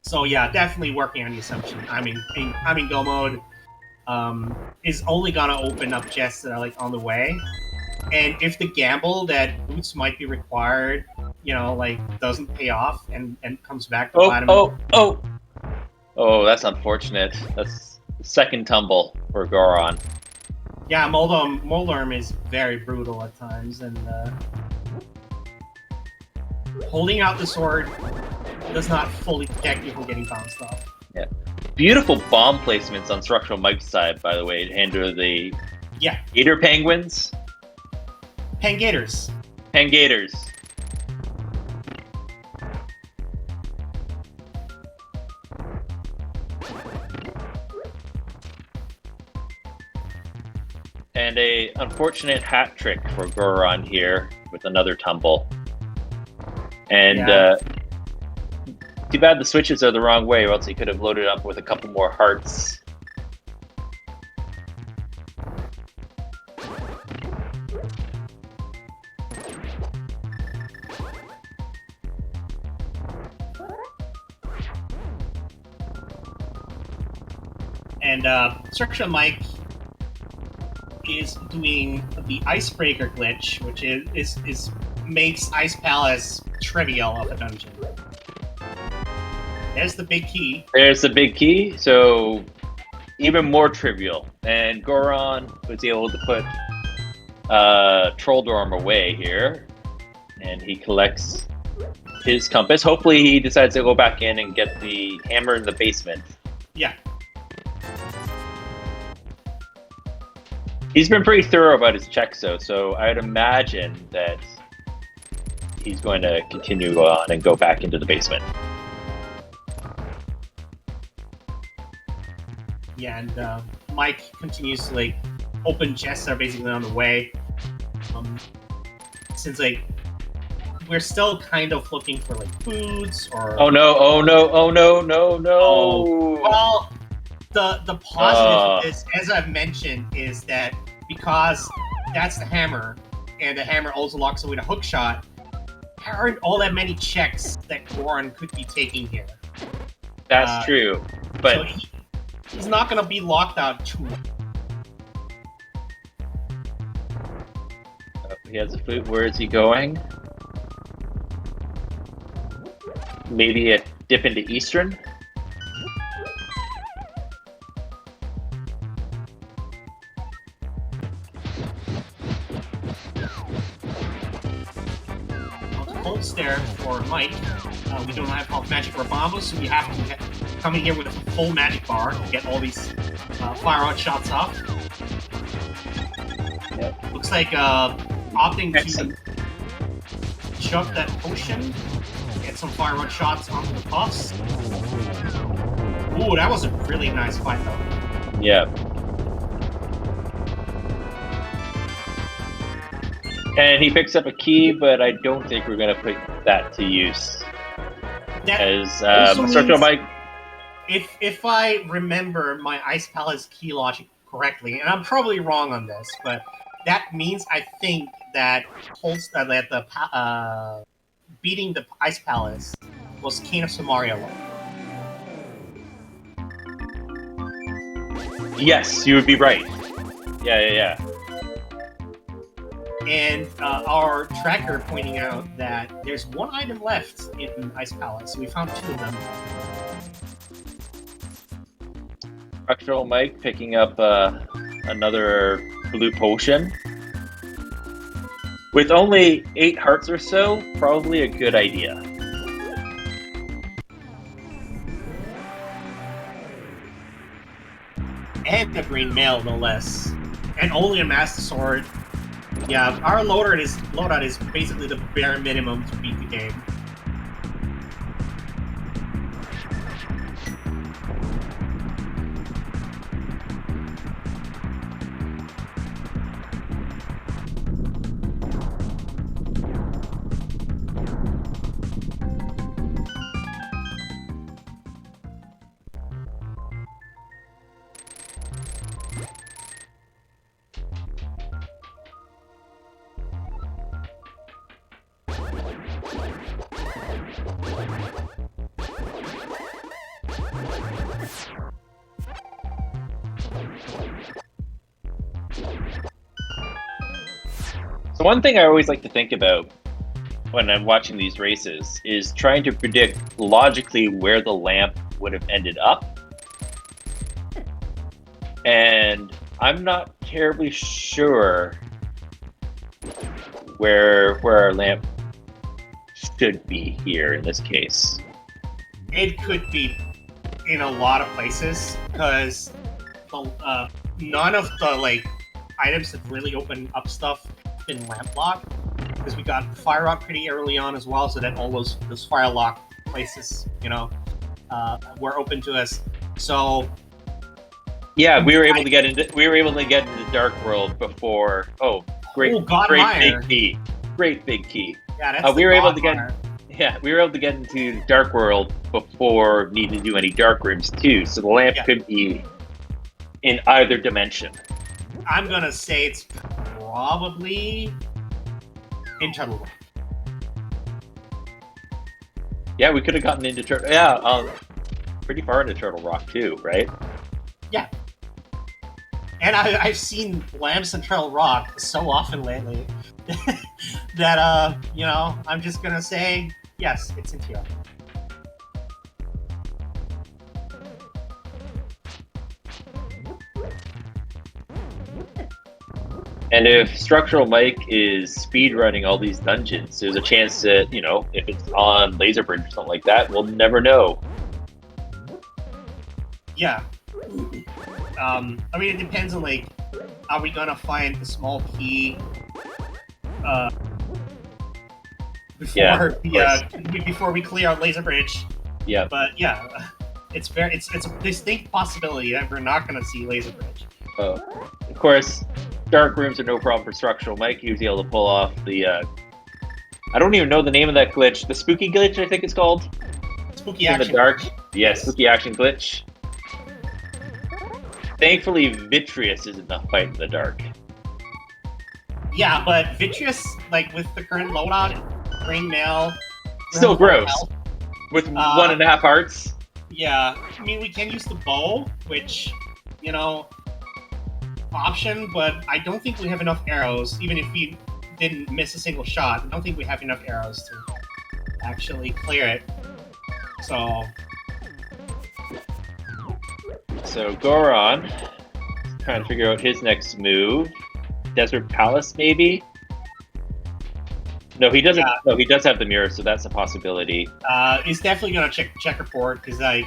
So yeah, definitely working on the assumption. I mean, go mode is only gonna open up chests that are like on the way, and if the gamble that boots might be required, doesn't pay off and comes back to bite him. Oh, that's unfortunate. That's the second tumble for Goron. Yeah, Moldorm is very brutal at times, and holding out the sword does not fully protect you from getting bounced off. Yeah. Beautiful bomb placements on Structural Mike's side, by the way, to handle the Gator Penguins. Pangators. Pangators. And a unfortunate hat trick for Goron here with another tumble. And too bad the switches are the wrong way, or else he could have loaded up with a couple more hearts. And Structural Mike is doing the icebreaker glitch, which is makes Ice Palace trivial of a dungeon. There's the big key. There's the big key, so even more trivial. And Goron was able to put Trolldorm away here, and he collects his compass. Hopefully he decides to go back in and get the hammer in the basement. Yeah. He's been pretty thorough about his checks, though, so I'd imagine that he's going to continue on and go back into the basement. Yeah, and Mike continues to open chests that are basically on the way. Since we're still kind of looking for foods or. Oh no! No! Well, the positive of this, as I've mentioned, is that because that's the hammer, and the hammer also locks away the hook shot. There aren't all that many checks that Goron could be taking here. That's true, but. So he's not going to be locked out too long. He has a flute. Where is he going? Maybe a dip into Eastern? Hold stare for Mike. We don't have enough magic or bombos, so we have to come in here with a full magic bar to get all these fire out shots off. Yep. Looks like opting to shove that potion, get some fire out shots onto the puffs. Ooh, that was a really nice fight, though. Yeah. And he picks up a key, but I don't think we're going to put that to use. That as Structural Mike. If I remember my Ice Palace key logic correctly, and I'm probably wrong on this, but that means I think that beating the Ice Palace was King of Samaria alone. Yes, you would be right. Yeah. And our tracker pointing out that there's one item left in Ice Palace. So we found two of them. Structural Mike picking up another blue potion. With only 8 hearts or so, probably a good idea. And a green mail, no less. And only a Master Sword. Yeah, our loadout is basically the bare minimum to beat the game. So one thing I always like to think about when I'm watching these races is trying to predict logically where the lamp would have ended up. And I'm not terribly sure where our lamp should be here in this case. It could be in a lot of places because none of the items that really open up stuff in lamp lock, because we got fire rock pretty early on as well, so that all those fire lock places, were open to us. So yeah, we were able to get into Dark World before. Oh, great big key. Great big key. Yeah, that's we were able to get into Dark World before needing to do any dark rooms too. So the lamp could be in either dimension. I'm gonna say it's probably in Turtle Rock. Yeah, we could have gotten into Turtle. Yeah, pretty far into Turtle Rock too, right? Yeah. And I've seen lamps in Turtle Rock so often lately that I'm just gonna say yes, it's in here. And if Structural Mike is speed running all these dungeons, there's a chance that, if it's on Laser Bridge or something like that, we'll never know. Yeah. I mean, it depends on, are we gonna find the small key before we clear out Laser Bridge? Yeah. But yeah, it's a distinct possibility that we're not gonna see Laser Bridge. Of course, dark rooms are no problem for Structural Mike. He was able to pull off the I don't even know the name of that glitch. The spooky glitch, I think it's called. Spooky action. In the dark. Yes, spooky action glitch. Thankfully, Vitreous isn't the fight in the dark. Yeah, but Vitreous, with the current loadout, Green Mail... Still gross. With 1.5 hearts. Yeah, I mean, we can use the bow, which, option, but I don't think we have enough arrows, even if we didn't miss a single shot. I don't think we have enough arrows to actually clear it. So Goron, trying to figure out his next move. Desert Palace, maybe? No, he doesn't. Yeah. No, he does have the mirror, so that's a possibility. He's definitely gonna check checkerboard because I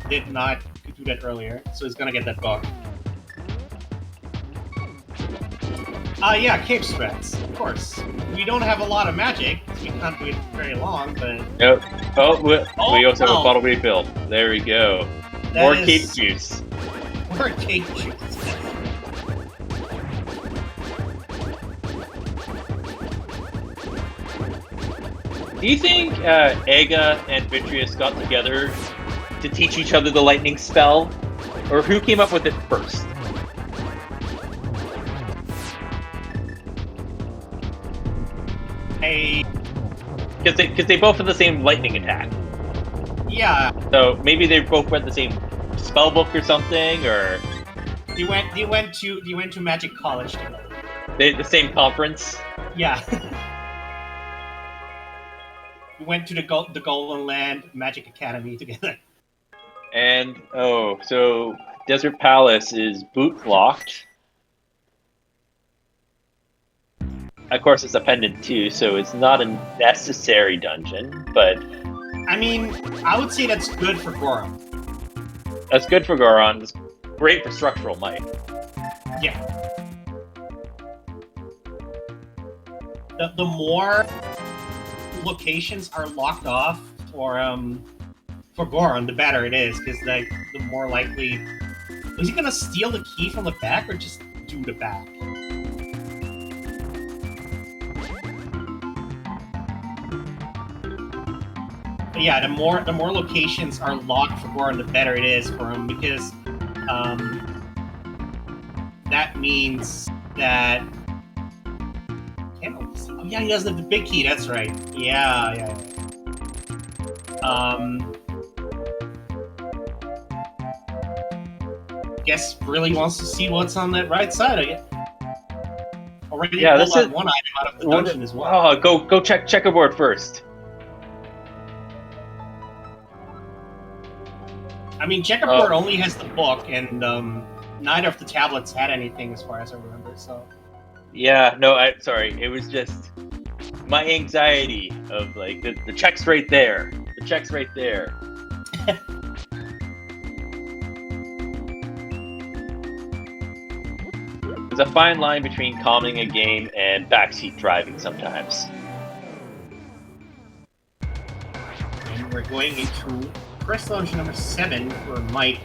did not do that earlier, so he's gonna get that book. Yeah, cave strats, of course. We don't have a lot of magic, so we can't do it very long, but... Nope. We also have a bottle refill. There we go. More cake juice. More cake juice. Do you think Aga and Vitreous got together to teach each other the lightning spell? Or who came up with it first? Because they both have the same lightning attack. Yeah. So maybe they both read the same spell book or something, or they went to Magic College together. The same conference. Yeah. We went to the Golden Land Magic Academy together. And so Desert Palace is boot locked. Of course, it's a pendant too, so it's not a necessary dungeon, but I mean, I would say that's good for Goron. that's good for Goron. It's great for structural might. Yeah. The more locations are locked off for Goron, the better it is, because like the more likely is he gonna steal the key from the back or just do the back? But yeah, the more locations are locked for Goron, the better it is for him, because that means that. Oh yeah, he doesn't have the big key. That's right. Yeah. Guess really wants to see what's on that right side of it. Already pulled out one item out of the dungeon as well. Oh, go check checkerboard first. I mean, checkerboard only has the book, and neither of the tablets had anything, as far as I remember. So. Yeah, no, sorry. It was just my anxiety of like the check's right there. The check's right there. There's a fine line between calming a game and backseat driving sometimes. And we're going into press dungeon number 7 for Mike.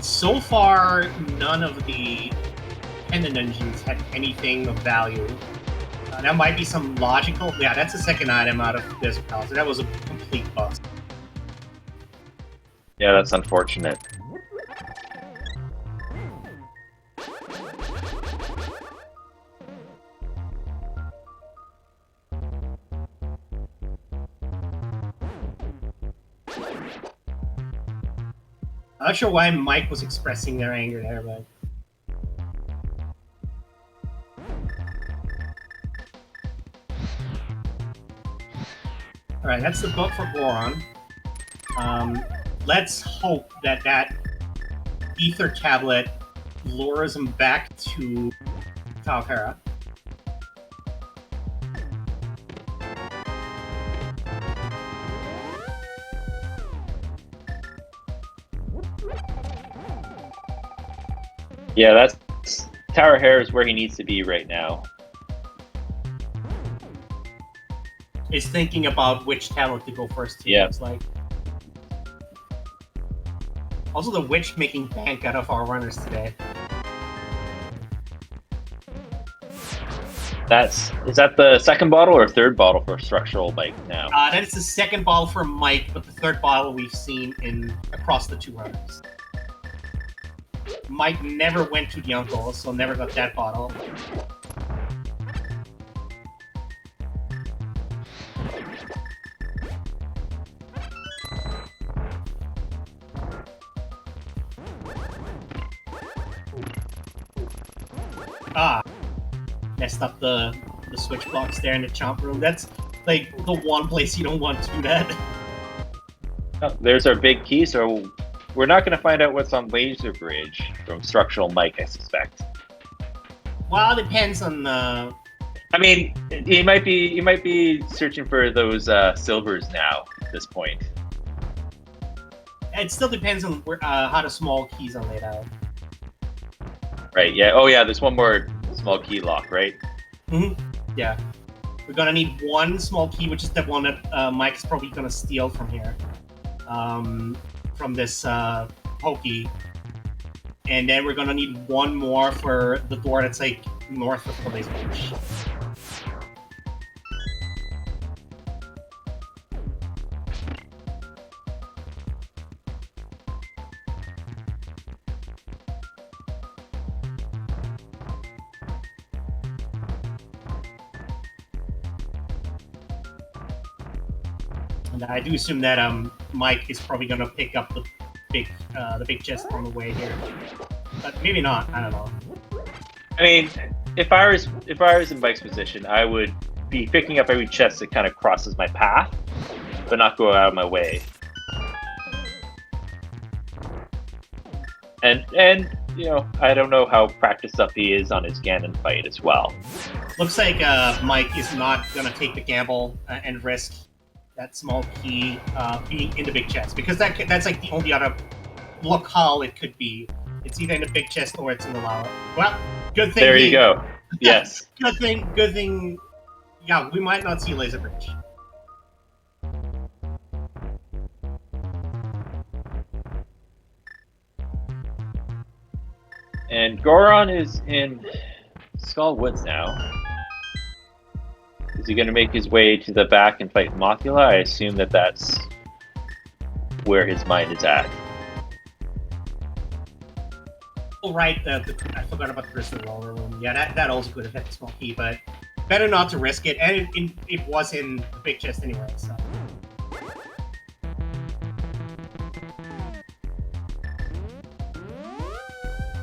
So far, none of the pendant dungeons had anything of value. That might be some logical. Yeah, that's the second item out of this palace. That was a complete bust. Yeah, that's unfortunate. I'm not sure why Mike was expressing their anger there, but. Alright, that's the book for Goron. Let's hope that ether tablet lures him back to Talcera. Yeah, that's Tower Hair is where he needs to be right now. Is thinking about which tablet to go first to. Yeah. It's like. Also, the witch making bank out of our runners today. Is that the second bottle or third bottle for structural Mike now? That is the second bottle for Mike, but the third bottle we've seen across the two runners. Mike never went to the uncle, so never got that bottle. Messed up the switch blocks there in the chomp room. That's like the one place you don't want to do that. Oh, there's our big key, so we're not going to find out what's on Laser Bridge from structural Mike, I suspect. Well, it depends on. I mean, he might be searching for those silvers now at this point. It still depends on how the small keys are laid out. Right. Yeah. Oh, yeah. There's one more small key lock, right? Mm-hmm. Yeah. We're gonna need one small key, which is the one that Mike's probably gonna steal from here, from this pokey. And then we're gonna need one more for the door that's like north of the laser bridge. And I do assume that Mike is probably gonna pick up the big chest on the way here, but maybe not. I don't know. I mean, if I was in Mike's position, I would be picking up every chest that kind of crosses my path, but not go out of my way. And you know, I don't know how practiced up he is on his Ganon fight as well. Looks like Mike is not gonna take the gamble and risk that small key being in the big chest, because that's like the only other locale it could be. It's either in the big chest or it's in the lava. Well, good thing. There you go. Yes. Good thing. Yeah, we might not see Laser Bridge. And Goron is in Skull Woods now. Is he going to make his way to the back and fight Mothula? I assume that that's where his mind is at. Oh, right, I forgot about the crystal roller room. Yeah, that also could have had a small key, but better not to risk it. And it was in the big chest anyway, so.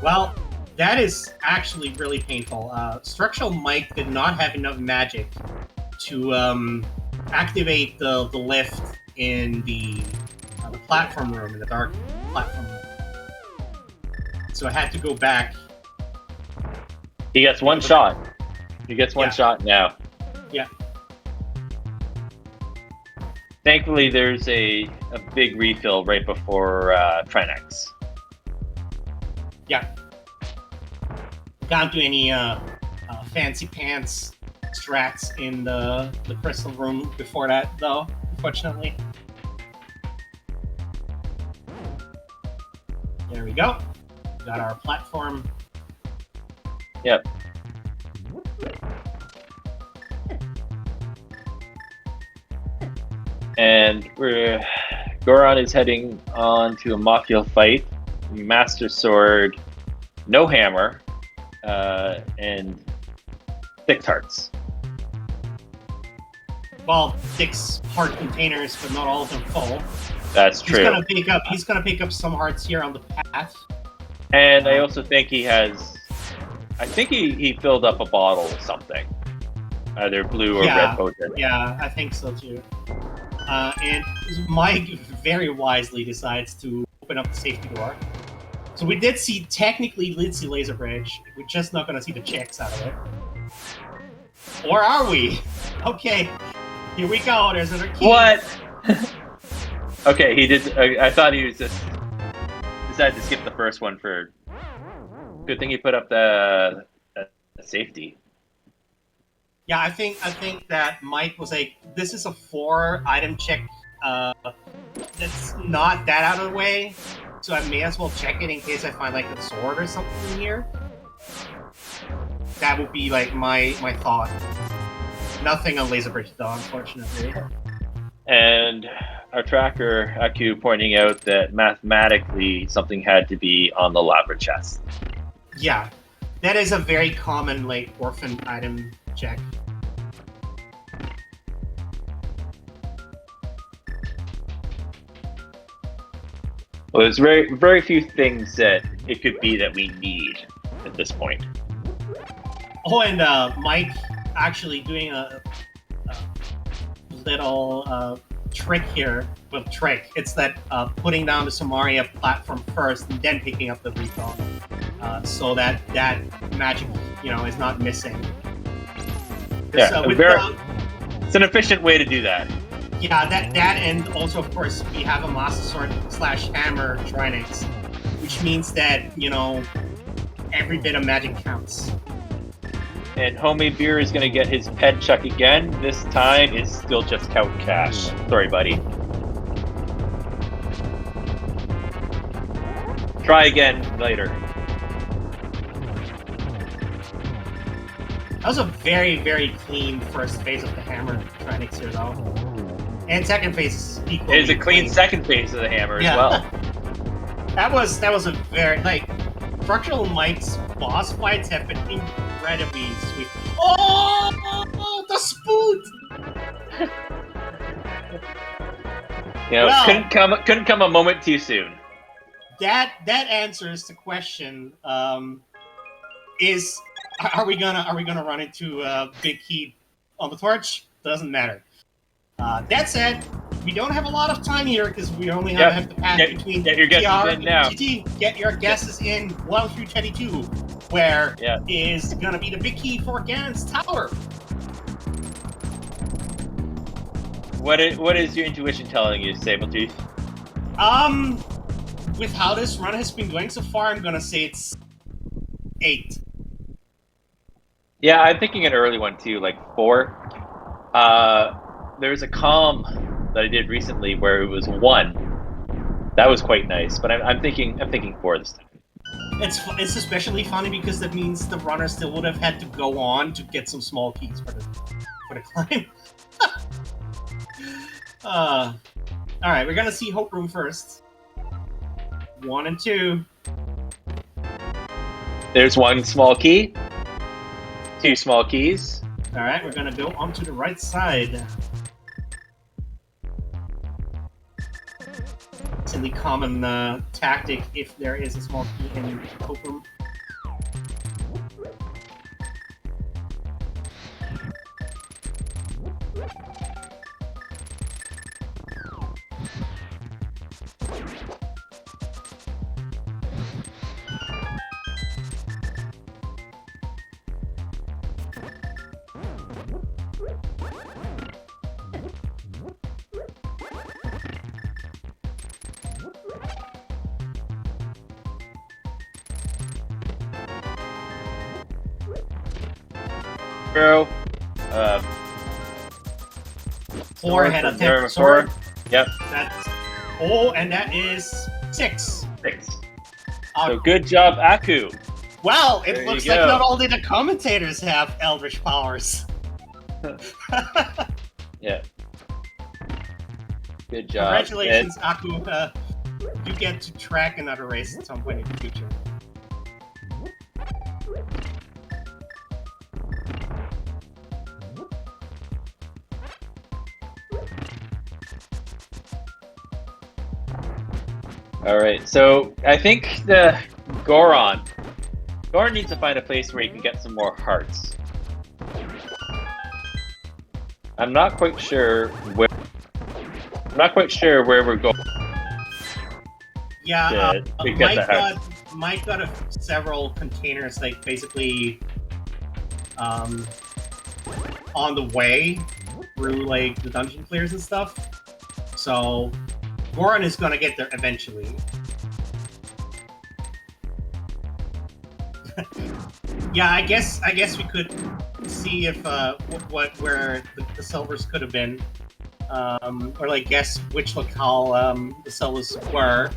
Well, that is actually really painful. Structural Mike did not have enough magic to activate the lift in the platform room, in the dark platform room. So I had to go back. He gets one shot. He gets one shot now. Yeah. Thankfully, there's a big refill right before Trenex. Yeah. Can't do any fancy pants strats in the crystal room before that, though, unfortunately. There we go. Got our platform. Yep. And Goron is heading on to a Mothula fight. Master Sword, no hammer, and 6 hearts. Well, 6 heart containers, but not all of them full. That's true. He's gonna pick up some hearts here on the path. And I also think he has. I think he filled up a bottle of something, either blue or red potion. Yeah, I think so too. And Mike very wisely decides to open up the safety door. So we did see technically Lindsay Laser Bridge. We're just not gonna see the checks out of it. Or are we? Okay, here we go. There's another key. What? Okay, he did. I thought he was just decided to skip the first one for. Good thing he put up the safety. Yeah, I think that Mike was like, this is a 4-item check. That's not that out of the way, so I may as well check it in case I find like a sword or something in here. That would be like my thought. Nothing on Laser Bridge though, unfortunately. And our tracker, Aku, pointing out that mathematically something had to be on the lava chest. Yeah, that is a very common like orphan item check. Well, there's very few things that it could be that we need at this point. Oh, and Mike actually doing a little trick here. Well, trick. It's that putting down the Samaria platform first and then picking up the refill, so that magic, is not missing. Yeah, it's an efficient way to do that. Yeah, that and also of course we have a Master Sword / Hammer Trinix, which means that every bit of magic counts. And Homemade Beer is going to get his pet chuck again. This time it's still just count cash. Sorry, buddy. Try again later. That was a very, very clean first phase of the Hammer Trinix here, though. And second phase is equally It is a clean second phase of the hammer as well. That was a very Structural Mike's boss fights have been incredibly sweet. Oh, the spoot! Couldn't come a moment too soon. That answers the question: are we gonna run into Big Key on the torch? Doesn't matter. That said, we don't have a lot of time here because we only have the path between get your guesses TR in now. and GT. Get your guesses in 1 through 22. where is going to be the big key for Ganon's tower. What is your intuition telling you, Sabletooth? With how this run has been going so far, I'm going to say it's 8. Yeah, I'm thinking an early one too, like 4. There's a calm that I did recently where it was 1. That was quite nice, but I'm thinking 4 this time. It's especially funny because that means the runner still would have had to go on to get some small keys for the climb. All right, we're gonna see Hope Room first. 1 and 2. There's 1 small key. 2 small keys. All right, we're gonna go onto the right side. Silly common tactic if there is a small key in Hope Room. Bro. 4 had a 10 sword. Yep. And that is 6. 6. So good job, Aku. Well, it looks like not only the commentators have Eldritch powers. Yeah. Good job. Congratulations, Aku. You get to track another race at some point in the future. All right, so I think the Goron needs to find a place where he can get some more hearts. I'm not quite sure where we're going. Yeah, Mike got several containers, like basically on the way through like the dungeon clears and stuff. So Goron is gonna get there eventually. Yeah, I guess we could see if where the silvers could have been, or like guess which locale the silvers were.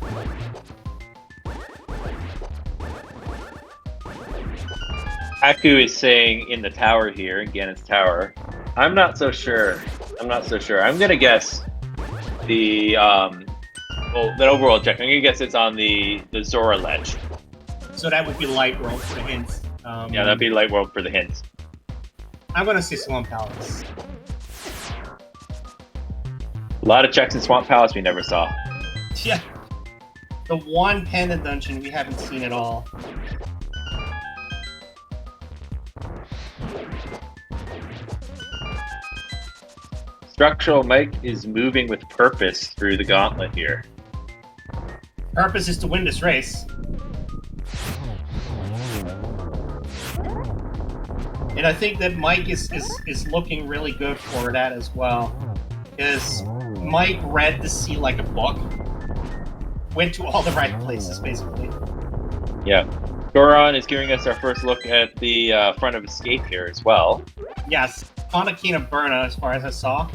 Aku is saying in the tower here, in Ganon's tower. I'm not so sure. I'm gonna guess the overall objective. I'm gonna guess it's on the Zora ledge. So that would be Light World for the hints. Yeah, that'd be Light World for the hints. I'm gonna say Swamp Palace. A lot of checks in Swamp Palace we never saw. Yeah. The one Panda dungeon we haven't seen at all. Structural Mike is moving with purpose through the gauntlet here. Purpose is to win this race. And I think that Mike is looking really good for that as well. Because Mike read the sea like a book. Went to all the right places, basically. Yeah. Goron is giving us our first look at the front of Escape here as well. Yes. Fonakina Burna, as far as I saw.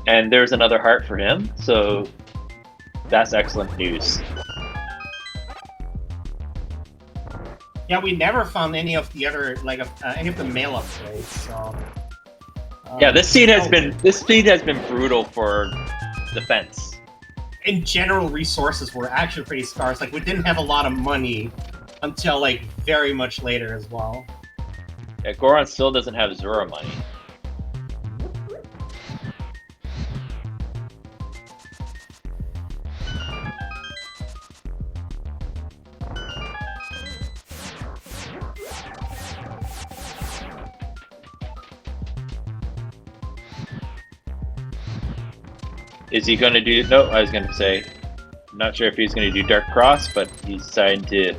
And there's another heart for him, so that's excellent news. Yeah, we never found any of the other, like, any of the mail upgrades. So, yeah, this seed has been brutal for defense. In general, resources were actually pretty scarce. Like, we didn't have a lot of money until like very much later as well. Yeah, Goron still doesn't have Zora money. Is he going to do... No, I was going to say... I'm not sure if he's going to do Dark Cross, but he's deciding to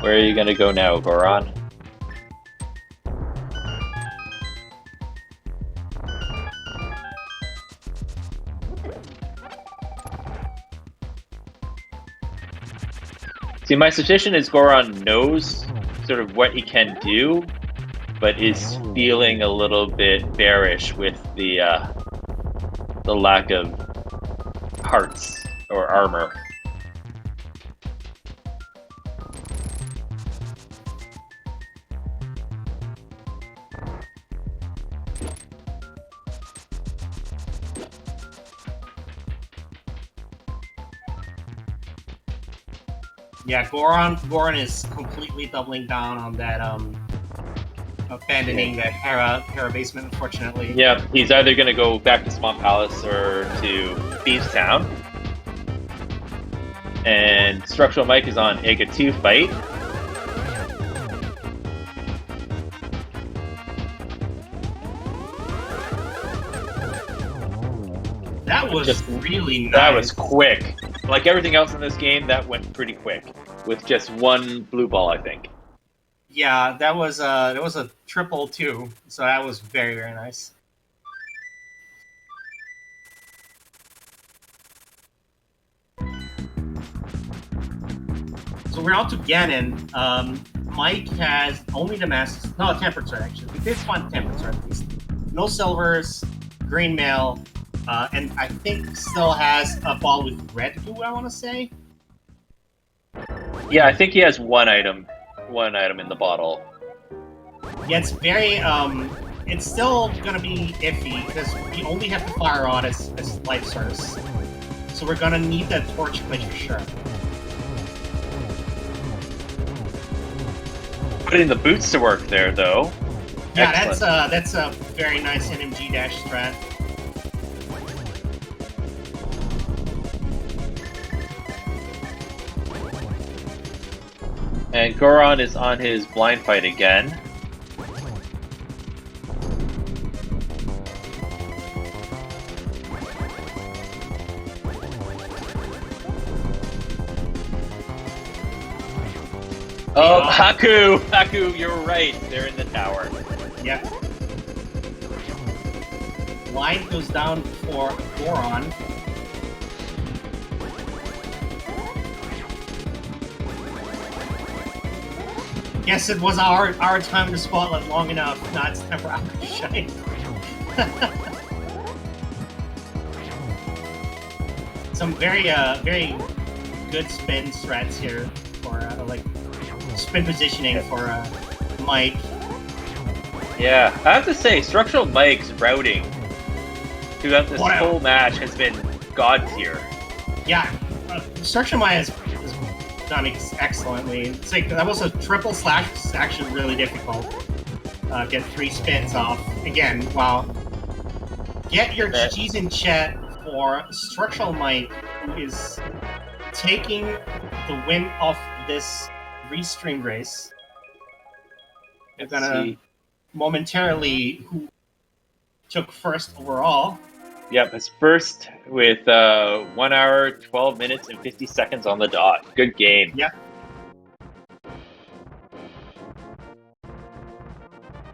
Where are you gonna go now, Goron? See, my suspicion is Goron knows sort of what he can do, but is feeling a little bit bearish with the lack of hearts or armor. Yeah, Goron is completely doubling down on that abandoning that Hera basement, unfortunately. Yeah, he's either gonna go back to Swamp Palace or to Thieves Town. And Structural Mike is on Ega 2 fight. That was just really nice. That was quick. Like everything else in this game, that went pretty quick. With just one blue ball, I think. Yeah, that was a triple too, so that was very, very nice. So we're on to Ganon. Mike has only the masks, no, temperature actually. We did find temperature at least. No silvers, green mail, and I think still has a ball with red goo, I want to say. Yeah, I think he has one item in the bottle. Yeah, it's very, it's still gonna be iffy, because we only have the fire on as life source. So we're gonna need that torch glitch for sure. Putting the boots to work there, though. Yeah, Excellent. that's a very nice NMG dash strat. And Goron is on his blind fight again. Oh, Haku! Haku, you're right. They're in the tower. Yep. Line goes down for Goron. Guess it was our time to spotlight long enough. Now it's time for our shine. Some very good spin strats here for like spin positioning for Mike. Yeah, I have to say, Structural Mike's routing throughout this whole match has been god tier. Yeah, Structural Mike has done excellently. It's like that was a triple slash. It's actually really difficult. Get 3 spins off again. Wow. Get your GGs in chat for Structural Mike, who is taking the win of this restream race. We're gonna momentarily who took first overall. Yep, his first with 1 hour, 12 minutes, and 50 seconds on the dot. Good game. Yeah.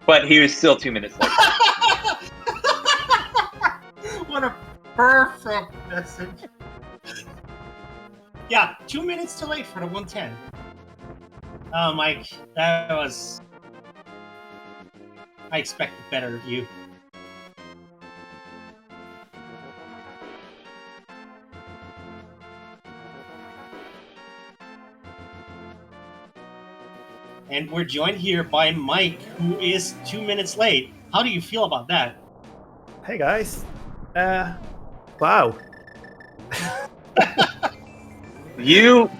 But he was still 2 minutes late. What a perfect message. Yeah, 2 minutes too late for the 110. Oh, Mike, that was... I expected better of you. And we're joined here by Mike, who is 2 minutes late. How do you feel about that? Hey guys. Wow.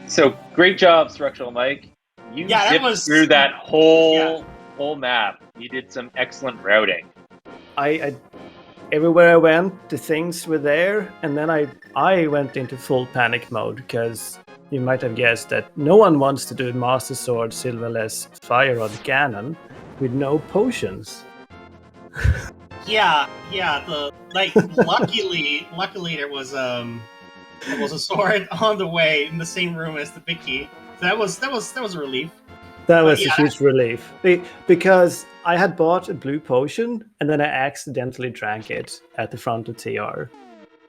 So great job, Structural Mike. You zipped through that whole map. You did some excellent routing. I everywhere I went, the things were there, and then I went into full panic mode because you might have guessed that no one wants to do Master Sword Silverless Fire Rod Ganon with no potions. Yeah. Luckily there was a sword on the way in the same room as the Vicky. So that was a relief. That But was a yeah, huge relief because I had bought a blue potion and then I accidentally drank it at the front of TR.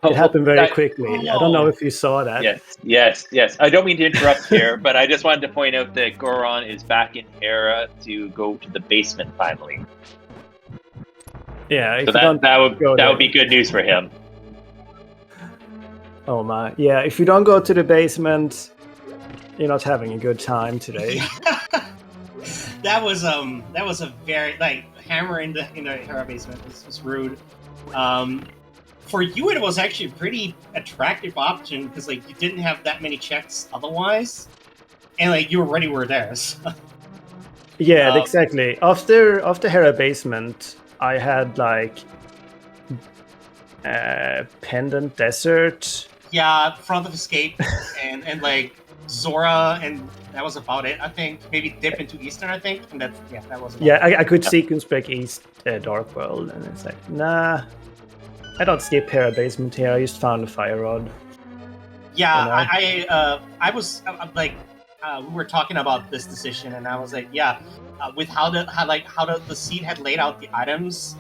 It happened very quickly. I don't know Oh. if you saw that. Yes. I don't mean to interrupt here, but I just wanted to point out that Goron is back in Hera to go to the basement finally. Yeah, if So you don't that go would there. be good news for him. Oh my, yeah. If you don't go to the basement, you're not having a good time today. That was a very like hammer in the Hera basement was rude. For you, it was actually a pretty attractive option because like you didn't have that many checks otherwise, and like you already were there. So. Yeah, exactly. After Hera basement, I had like Pendant Desert. Yeah, Front of Escape and like Zora, and that was about it. I think maybe dip into Eastern. I think, and that was. Yeah, I could sequence break East Dark World, and it's like, nah, I don't skip Hera basement here. I just found a Fire Rod. Yeah, you know? I was like, we were talking about this decision, and I was like, yeah, with how the seed had laid out the items,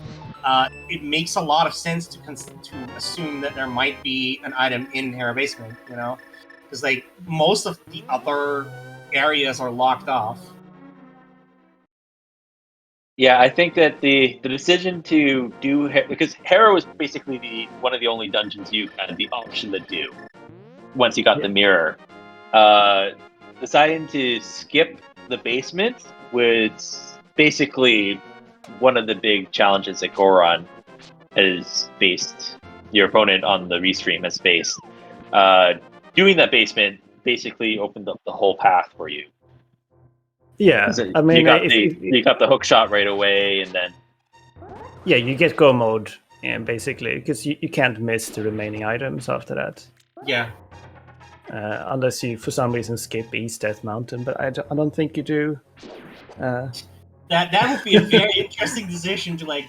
it makes a lot of sense to assume that there might be an item in Hera basement, you know, because like most of the other areas are locked off. Yeah, I think that the decision to do because Hera was basically one of the only dungeons you had the option to do once you got the mirror. Deciding to skip the basement was basically one of the big challenges that Goron has faced. Your opponent on the restream has faced. Doing that basement basically opened up the whole path for you. Yeah, I mean, you got the hook shot right away, and then yeah, you get go mode, basically, because you can't miss the remaining items after that. Yeah. Unless you, for some reason, skip East Death Mountain, but I don't think you do. That would be a very interesting decision to like.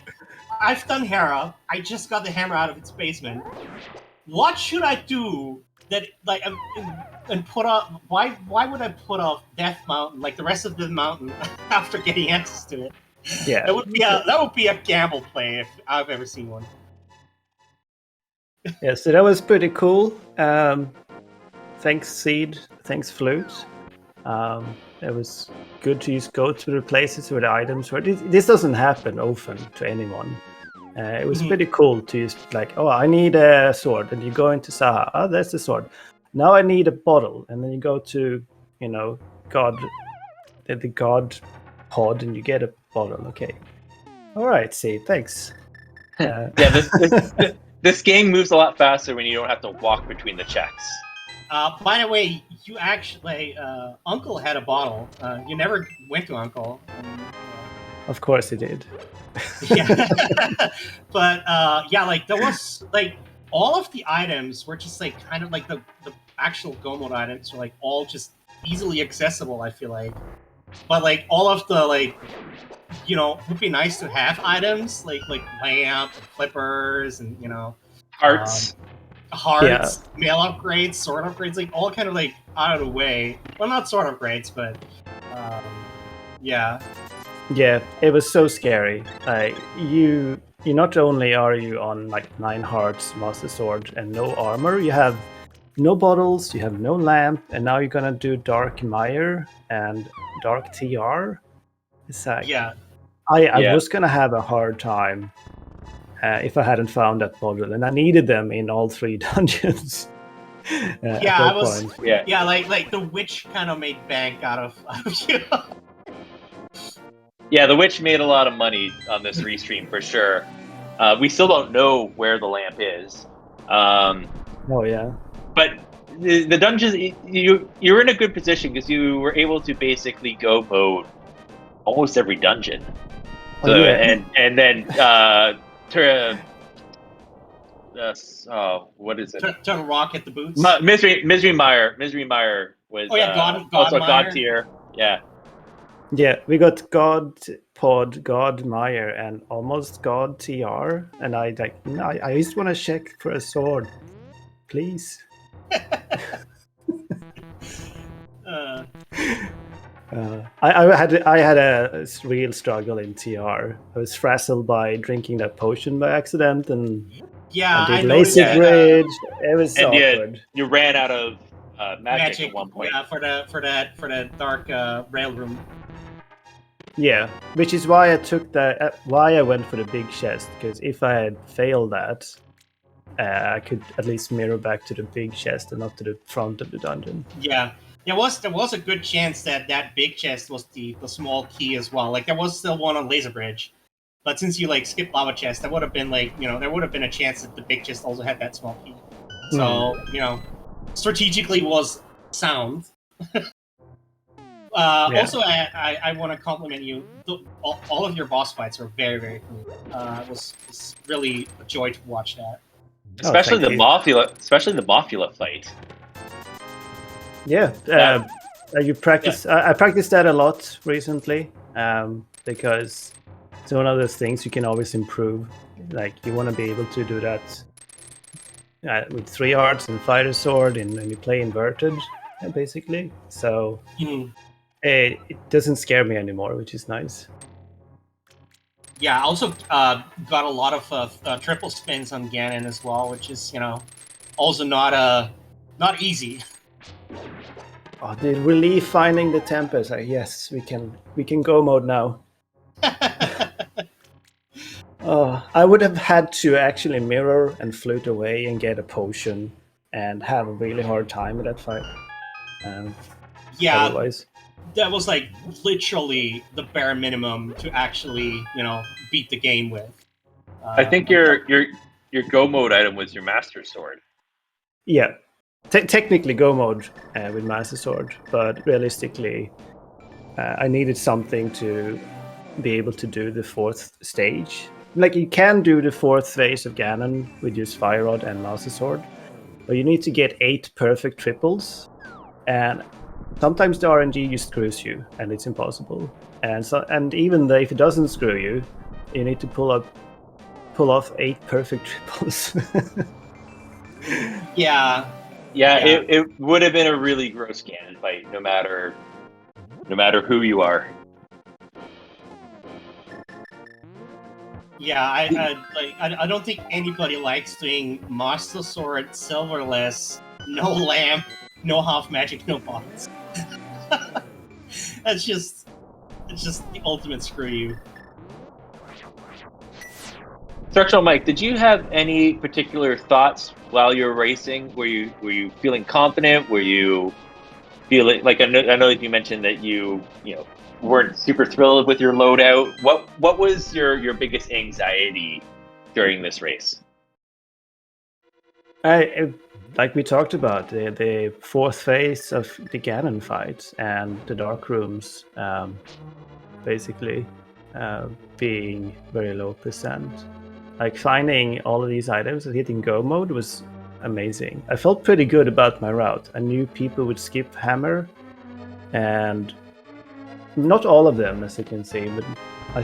I've done Hera. I just got the hammer out of its basement. What should I do that like and put off? Why would I put off Death Mountain like the rest of the mountain after getting access to it? Yeah, that would be a gamble play if I've ever seen one. Yeah, so that was pretty cool. Thanks Seed, thanks Flute. It was good to just go to the places where the items were. This doesn't happen often to anyone. It was pretty cool to just like, oh, I need a sword, and you go into Saha. Oh, there's the sword. Now I need a bottle, and then you go to, the God pod, and you get a bottle. Okay, all right, see, thanks. This game moves a lot faster when you don't have to walk between the checks. By the way, you actually Uncle had a bottle. You never went to Uncle. Of course he did. Yeah, but yeah, like there was like all of the items were just like kind of like the actual Go mode items were like all just easily accessible. I feel like, but like all of the like would be nice to have items like lamp, flippers, and hearts, mail upgrades, sword upgrades, like all kind of like out of the way. Well, not sword upgrades, but yeah. Yeah, it was so scary. You not only are you on like 9 hearts, Master Sword, and no armor, you have no bottles, you have no lamp, and now you're gonna do Dark Mire and Dark TR. It's like, I was gonna have a hard time if I hadn't found that bottle, and I needed them in all 3 dungeons. Like the witch kind of made bank out of you. Yeah, the witch made a lot of money on this restream for sure. We still don't know where the lamp is. Oh yeah. But the dungeons, you're in a good position because you were able to basically go mode almost every dungeon. So, and then what is it? Turn rock at the boots. Misery Mire was also God tier. Yeah. Yeah, we got God Pod, God Mire, and almost God TR. And I just want to check for a sword, please. I had a real struggle in TR. I was frazzled by drinking that potion by accident, and Yeah, I I did noticed lazy Yeah. that bridge. It was And awkward. you ran out of magic at magic, one point. yeah, for the dark rail room. Yeah, which is why I took why I went for the big chest, because if I had failed that, I could at least mirror back to the big chest and not to the front of the dungeon. Yeah, there was a good chance that that big chest was the small key as well. Like there was still one on Laser Bridge, but since you like skipped lava chest, that would have been like there would have been a chance that the big chest also had that small key. So strategically was sound. Yeah. Also, I want to compliment you. All of your boss fights were very, very cool. It was really a joy to watch that. Especially thank the you. Mothula fight. Yeah, you practice. I practiced that a lot recently because it's one of those things you can always improve. Like you want to be able to do that with 3 hearts and fighter sword, and when you play inverted, basically. So it doesn't scare me anymore, which is nice. Yeah, I also got a lot of triple spins on Ganon as well, which is also not easy. Oh, the relief finding the Tempest. Yes, we can go mode now. I would have had to actually mirror and float away and get a potion and have a really hard time with that fight. Yeah, Otherwise, that was like literally the bare minimum to actually beat the game with. I think your go mode item was your master sword. yeah, technically go mode with Master Sword, but realistically, I needed something to be able to do the 4th stage. Like you can do the 4th phase of Ganon with just Fire Rod and Master Sword, but you need to get 8 perfect triples, and sometimes the RNG just screws you, and it's impossible. And even though if it doesn't screw you, you need to pull off 8 perfect triples. Yeah. It would have been a really gross Ganon fight, no matter who you are. Yeah, I don't think anybody likes doing Master Sword, Silverless, no lamp, no half magic, no bots. It's just the ultimate screw you. Structural Mike, did you have any particular thoughts while you were racing? Were you feeling confident? Were you feeling like I know that you mentioned that you weren't super thrilled with your loadout. What was your biggest anxiety during this race? Like we talked about, the 4th phase of the Ganon fight and the dark rooms, basically being very low percent. Like finding all of these items and hitting go mode was amazing. I felt pretty good about my route. I knew people would skip hammer, and not all of them, as you can see, but I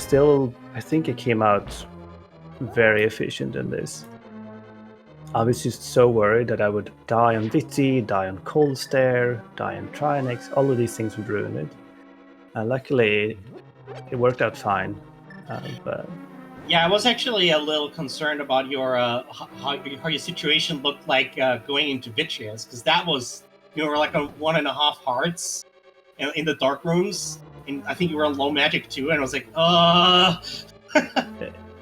think it came out very efficient in this. I was just so worried that I would die on Viti, die on Cold Stare, die on Trinex. All of these things would ruin it. Luckily, it worked out fine. But yeah, I was actually a little concerned about your how your situation looked like going into Vitreous, because that was you were like on 1.5 hearts in the dark rooms, and I think you were on low magic too, and I was like,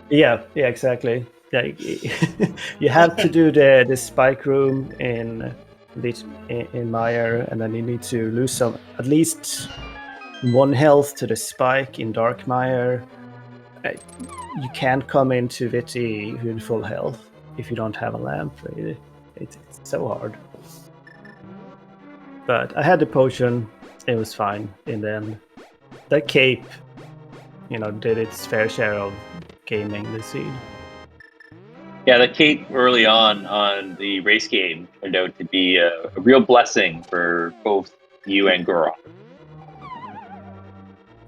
yeah, exactly. Yeah, you have to do the spike room in Mire, and then you need to lose at least 1 health to the spike in Dark Mire. You can't come into Viti with full health if you don't have a lamp. It's so hard. But I had the potion. It was fine in the end. That cape, did its fair share of gaming the seed. Yeah, the cape early on the race game turned out to be a real blessing for both you and Goro.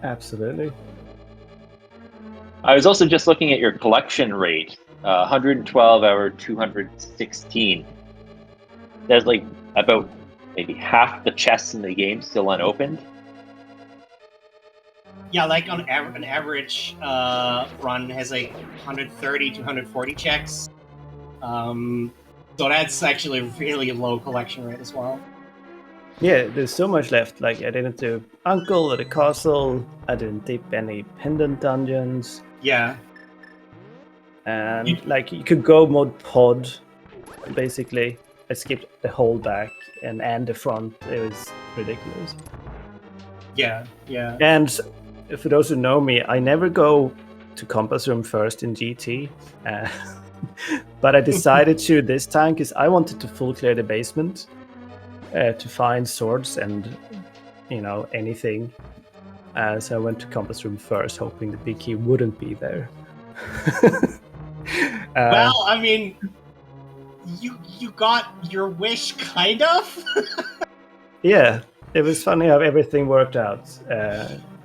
Absolutely. I was also just looking at your collection rate, 112 out of 216. There's like about maybe half the chests in the game still unopened. Yeah, like on an average run has like 130 to 140 checks. So that's actually a really low collection rate as well. Yeah, there's so much left. Like, I didn't do Uncle or the Castle. I didn't dip any pendant dungeons. Yeah. And like, you could go mode pod. Basically, I skipped the whole back and the front. It was ridiculous. Yeah. And for those who know me, I never go to Compass Room first in GT. But I decided to this time because I wanted to full clear the basement to find swords and, anything. So I went to Compass Room first, hoping the big key wouldn't be there. Well, I mean, you got your wish, kind of. Yeah, it was funny how everything worked out.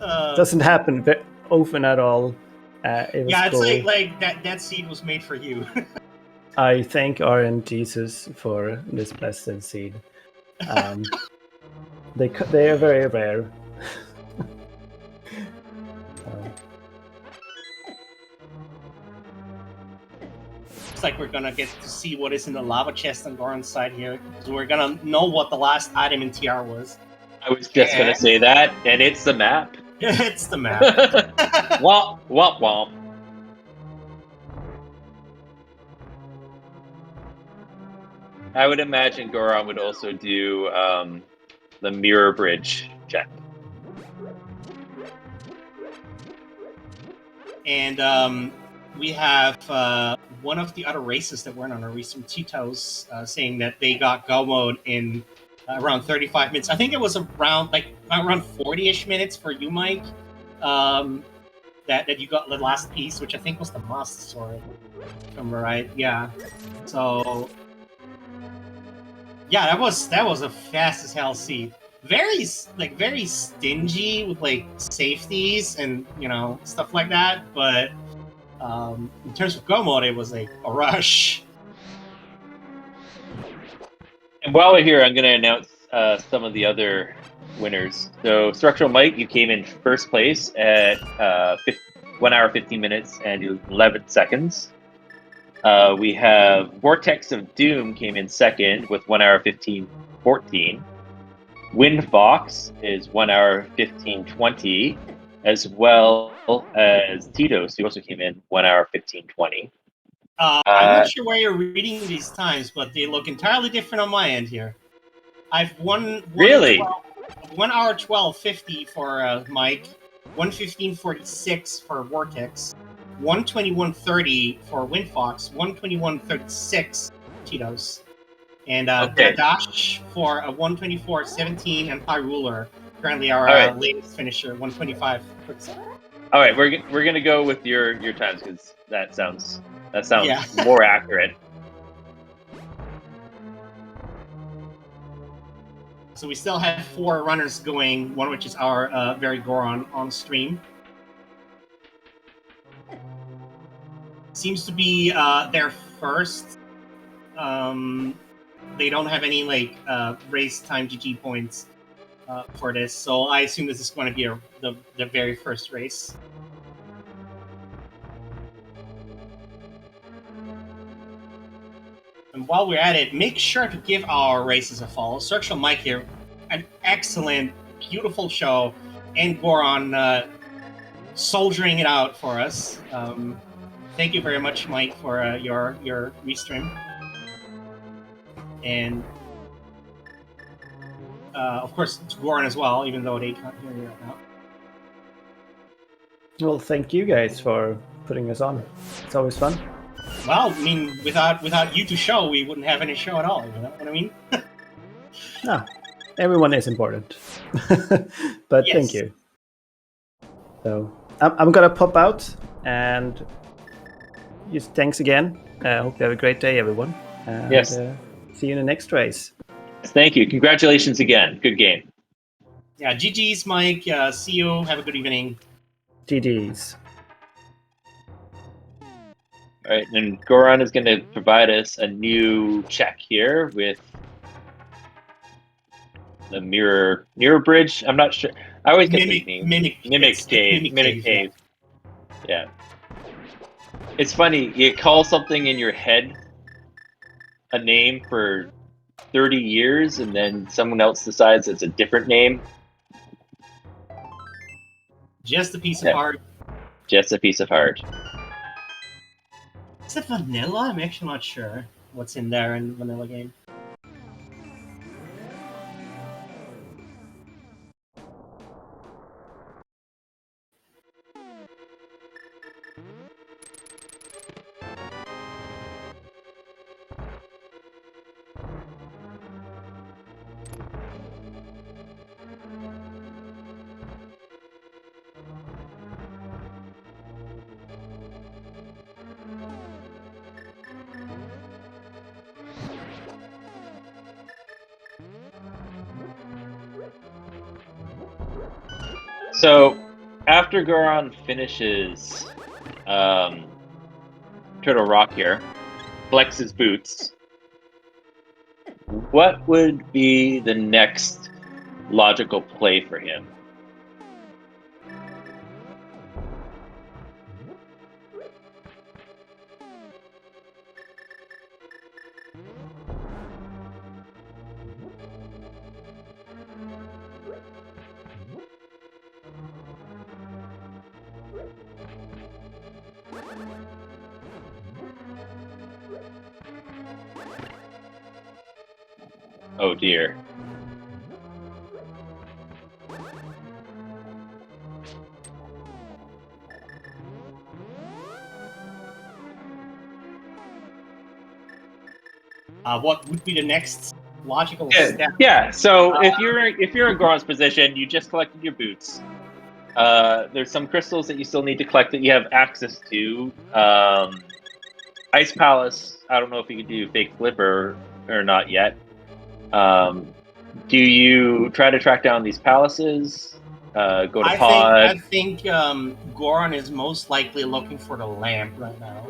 Doesn't happen often at all. It was yeah, it's cool. like that seed was made for you. I thank RN Jesus for this blessed seed. They are very rare. Looks like we're gonna get to see what is in the lava chest on Goran's side here. So we're gonna know what the last item in TR was. I was just going to say that, and it's the map. It's the map. Womp, womp, womp. I would imagine Goron would also do the mirror bridge check. And we have one of the other races that weren't on our recent Tito's saying that they got go mode in around 35 minutes. I think it was around 40-ish minutes for you, Mike. That you got the last piece, which I think was the Master Sword. If I'm right, yeah. So yeah, that was a fast as hell seed. Very stingy with like safeties and stuff like that. But in terms of go mode, it was like a rush. And while we're here, I'm going to announce some of the other winners. So, Structural Mike, you came in first place at 1 hour 15 minutes and 11 seconds. We have Vortex of Doom came in second with 1 hour 15:14. Wind Fox is 1 hour 15:20, as well as Tito's, who also came in 1 hour 15:20. I'm not sure where you're reading these times, but they look entirely different on my end here. I've one Really? 1 hour 12:50 for Mike, 1:15:46 for Vortex, 1:21:30 for Windfox, 1:21:36 Tito's, and Dash for a 1:24:17 and Pie Ruler. Currently our latest finisher, 1:25:47. All right, we're gonna go with your times because that sounds more accurate. So we still have 4 runners going, one which is our very Goron on stream. Seems to be their first. They don't have any race time GG points for this, so I assume this is going to be the very first race. And while we're at it, make sure to give our races a follow. Structural Mike here, an excellent, beautiful show, and Goron soldiering it out for us. Thank you very much, Mike, for your restream. And of course, to Goran as well, even though they can't hear you right now. Well, thank you guys for putting us on. It's always fun. Well, I mean, without you to show, we wouldn't have any show at all. You know what I mean? No, everyone is important. But yes. Thank you. So I'm gonna pop out and just thanks again. Hope you have a great day, everyone. And, yes. See you in the next race. Thank you. Congratulations again. Good game. Yeah, GG's, Mike. See you. Have a good evening. GG's. All right, and Goran is going to provide us a new check here with the mirror bridge. I'm not sure. I always get these names. Mimic Cave. Mimic Cave. Yeah. It's funny, you call something in your head a name for 30 years, and then someone else decides it's a different name. Just a piece of heart. Just a piece of heart. Is it vanilla? I'm actually not sure what's in there in the vanilla game. So, after Goron finishes Turtle Rock here, flexes boots, what would be the next logical play for him? Oh dear. What would be the next logical step? Yeah. So if you're in Goron's position, you just collected your boots. There's some crystals that you still need to collect that you have access to. Ice Palace. I don't know if you can do Fake Flipper or not yet. Do you try to track down these palaces? Go to Pod? I think Goron is most likely looking for the lamp right now.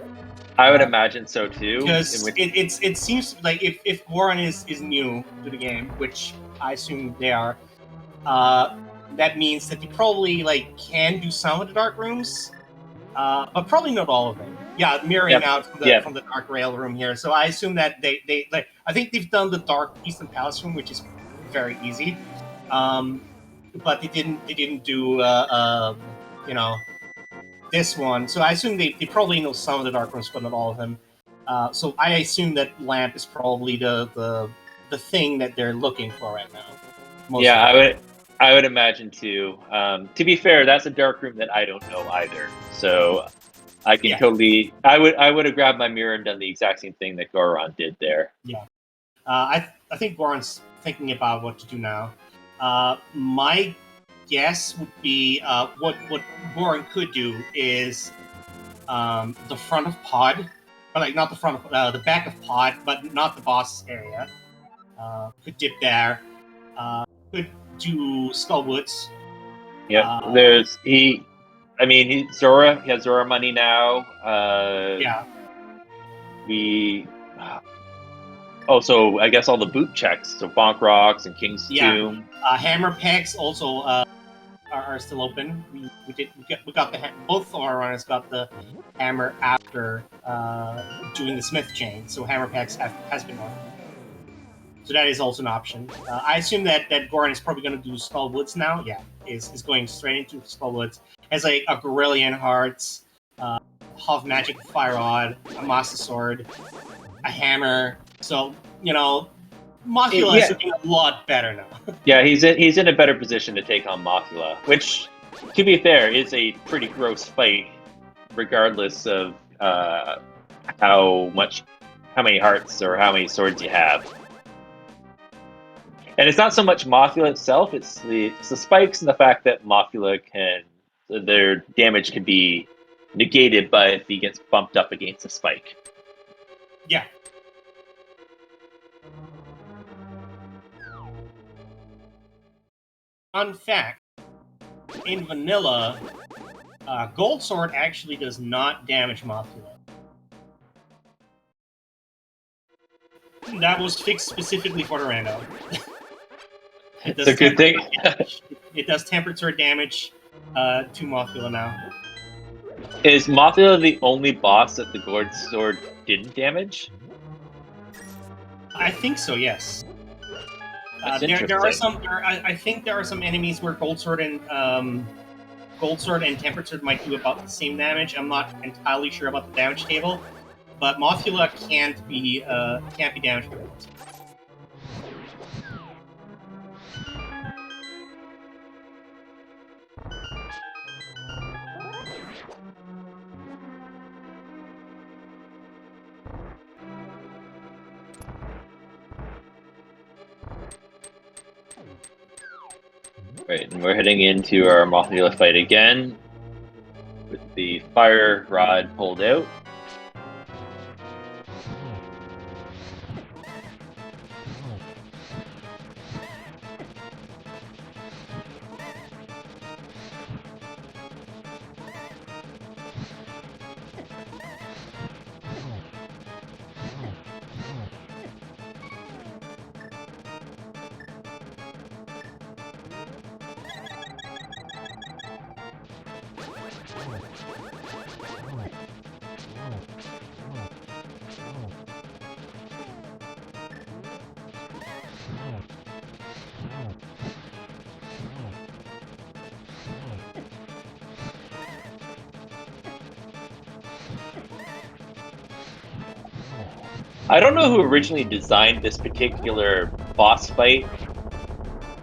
I would imagine so too. Because it seems like if Goron is new to the game, which I assume they are, that means that they probably can do some of the dark rooms, but probably not all of them. Yeah, mirroring out from the dark rail room here. So I assume that they I think they've done the dark Eastern Palace room, which is very easy, but they didn't do this one. So I assume they probably know some of the dark rooms, but not all of them. So I assume that lamp is probably the thing that they're looking for right now. I would imagine too. To be fair, that's a dark room that I don't know either. So I can totally. I would have grabbed my mirror and done the exact same thing that Goron did there. Yeah. I think Goron's thinking about what to do now. My guess would be what Goron could do is the front of Pod, but not the front of the back of Pod, but not the boss area. Could dip there. Could do Skullwoods. Yeah, Zora. He has Zora money now. So I guess all the boot checks, so Bonk Rocks and King's Tomb. Hammer pegs also are still open. We got both of our runners got the hammer after doing the Smith chain, so hammer pegs has been on. So that is also an option. I assume that Goron is probably going to do Skullwoods now. Yeah, is going straight into Skullwoods. Has a Gorillion Hearts, Half Magic Fire Rod, a Master Sword, a hammer. So, Mothula is looking a lot better now. Yeah, he's in a better position to take on Mothula, which, to be fair, is a pretty gross fight, regardless of how many hearts or how many swords you have. And it's not so much Mothula itself; it's the spikes and the fact that Mothula their damage can be negated by if he gets bumped up against a spike. Yeah. Fun fact, in vanilla, Gold Sword actually does not damage Mothula. That was fixed specifically for the rando. It's a good thing. It does tempered sword damage to Mothula now. Is Mothula the only boss that the Gourd Sword didn't damage? I think so. Yes. That's There are interesting. some. I think there are some enemies where Gold Sword and Tempered Sword might do about the same damage. I'm not entirely sure about the damage table, but Mothula can't be damaged with it. Right, and we're heading into our Mothula fight again with the fire rod pulled out. I don't know who originally designed this particular boss fight,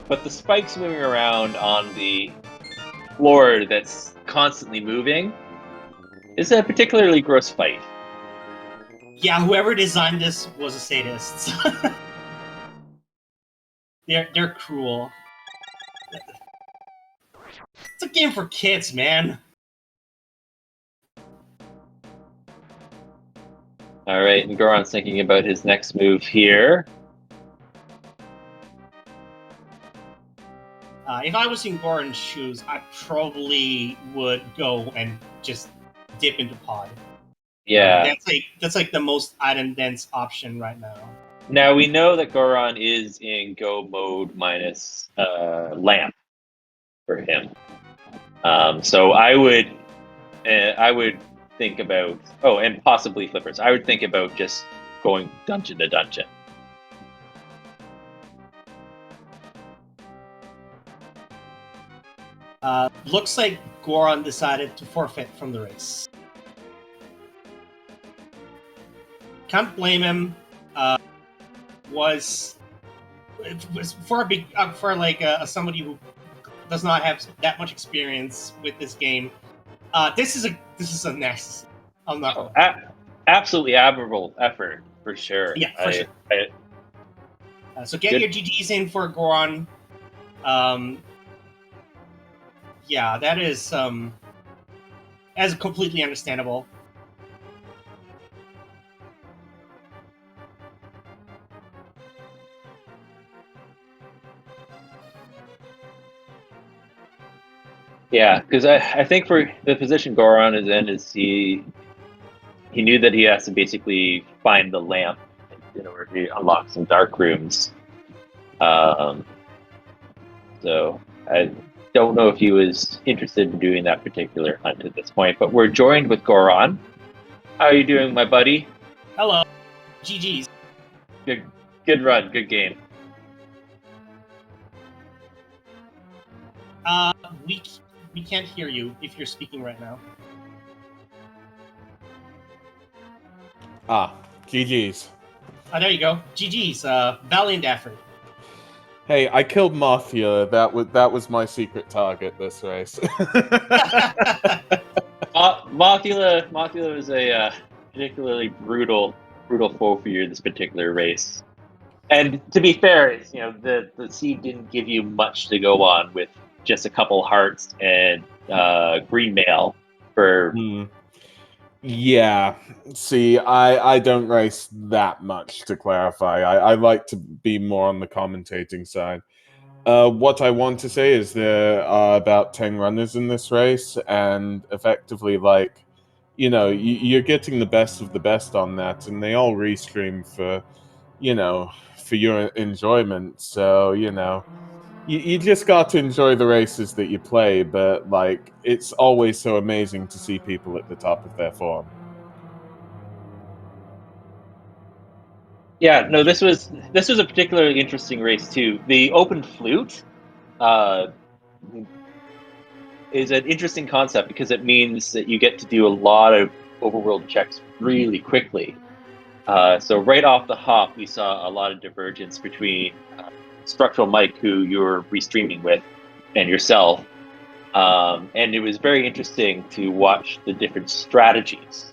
but the spikes moving around on the floor that's constantly moving is a particularly gross fight. Yeah, whoever designed this was a sadist. They're cruel. It's a game for kids, man. All right, and Goron's thinking about his next move here. If I was in Goron's shoes, I probably would go and just dip into pod. Yeah. That's like the most item dense option right now. Now we know that Goron is in go mode minus lamp for him. So I would think about and possibly flippers. I would think about just going dungeon to dungeon. Looks like Goron decided to forfeit from the race. Can't blame him. Was for a big for like somebody who does not have that much experience with this game. This is a nasty. I'm not. Absolutely admirable effort for sure. Yeah, for sure. So get your GGs in for Goron. Yeah, that is completely understandable. Yeah, because I think for the position Goron is in, is he knew that he has to basically find the lamp in order to unlock some dark rooms. So I don't know if he was interested in doing that particular hunt at this point, but we're joined with Goron. How are you doing, my buddy? Hello. GG's. Good run, good game. We can't hear you if you're speaking right now. GG's. There you go. GG's. Valiant effort. Hey, I killed Mothula. That was my secret target this race. Mothula was a particularly brutal foe for you this particular race. And to be fair, the seed didn't give you much to go on with just a couple hearts and green mail for. Yeah. See, I don't race that much, to clarify. I like to be more on the commentating side. What I want to say is there are about 10 runners in this race, and effectively, you're getting the best of the best on that, and they all restream for your enjoyment. So, You just got to enjoy the races that you play, but like it's always so amazing to see people at the top of their form. Yeah, no, this was a particularly interesting race too. The open flute uh, is an interesting concept because it means that you get to do a lot of overworld checks really quickly. So right off the hop, we saw a lot of divergence between Structural Mike, who you're restreaming with, and yourself. And it was very interesting to watch the different strategies.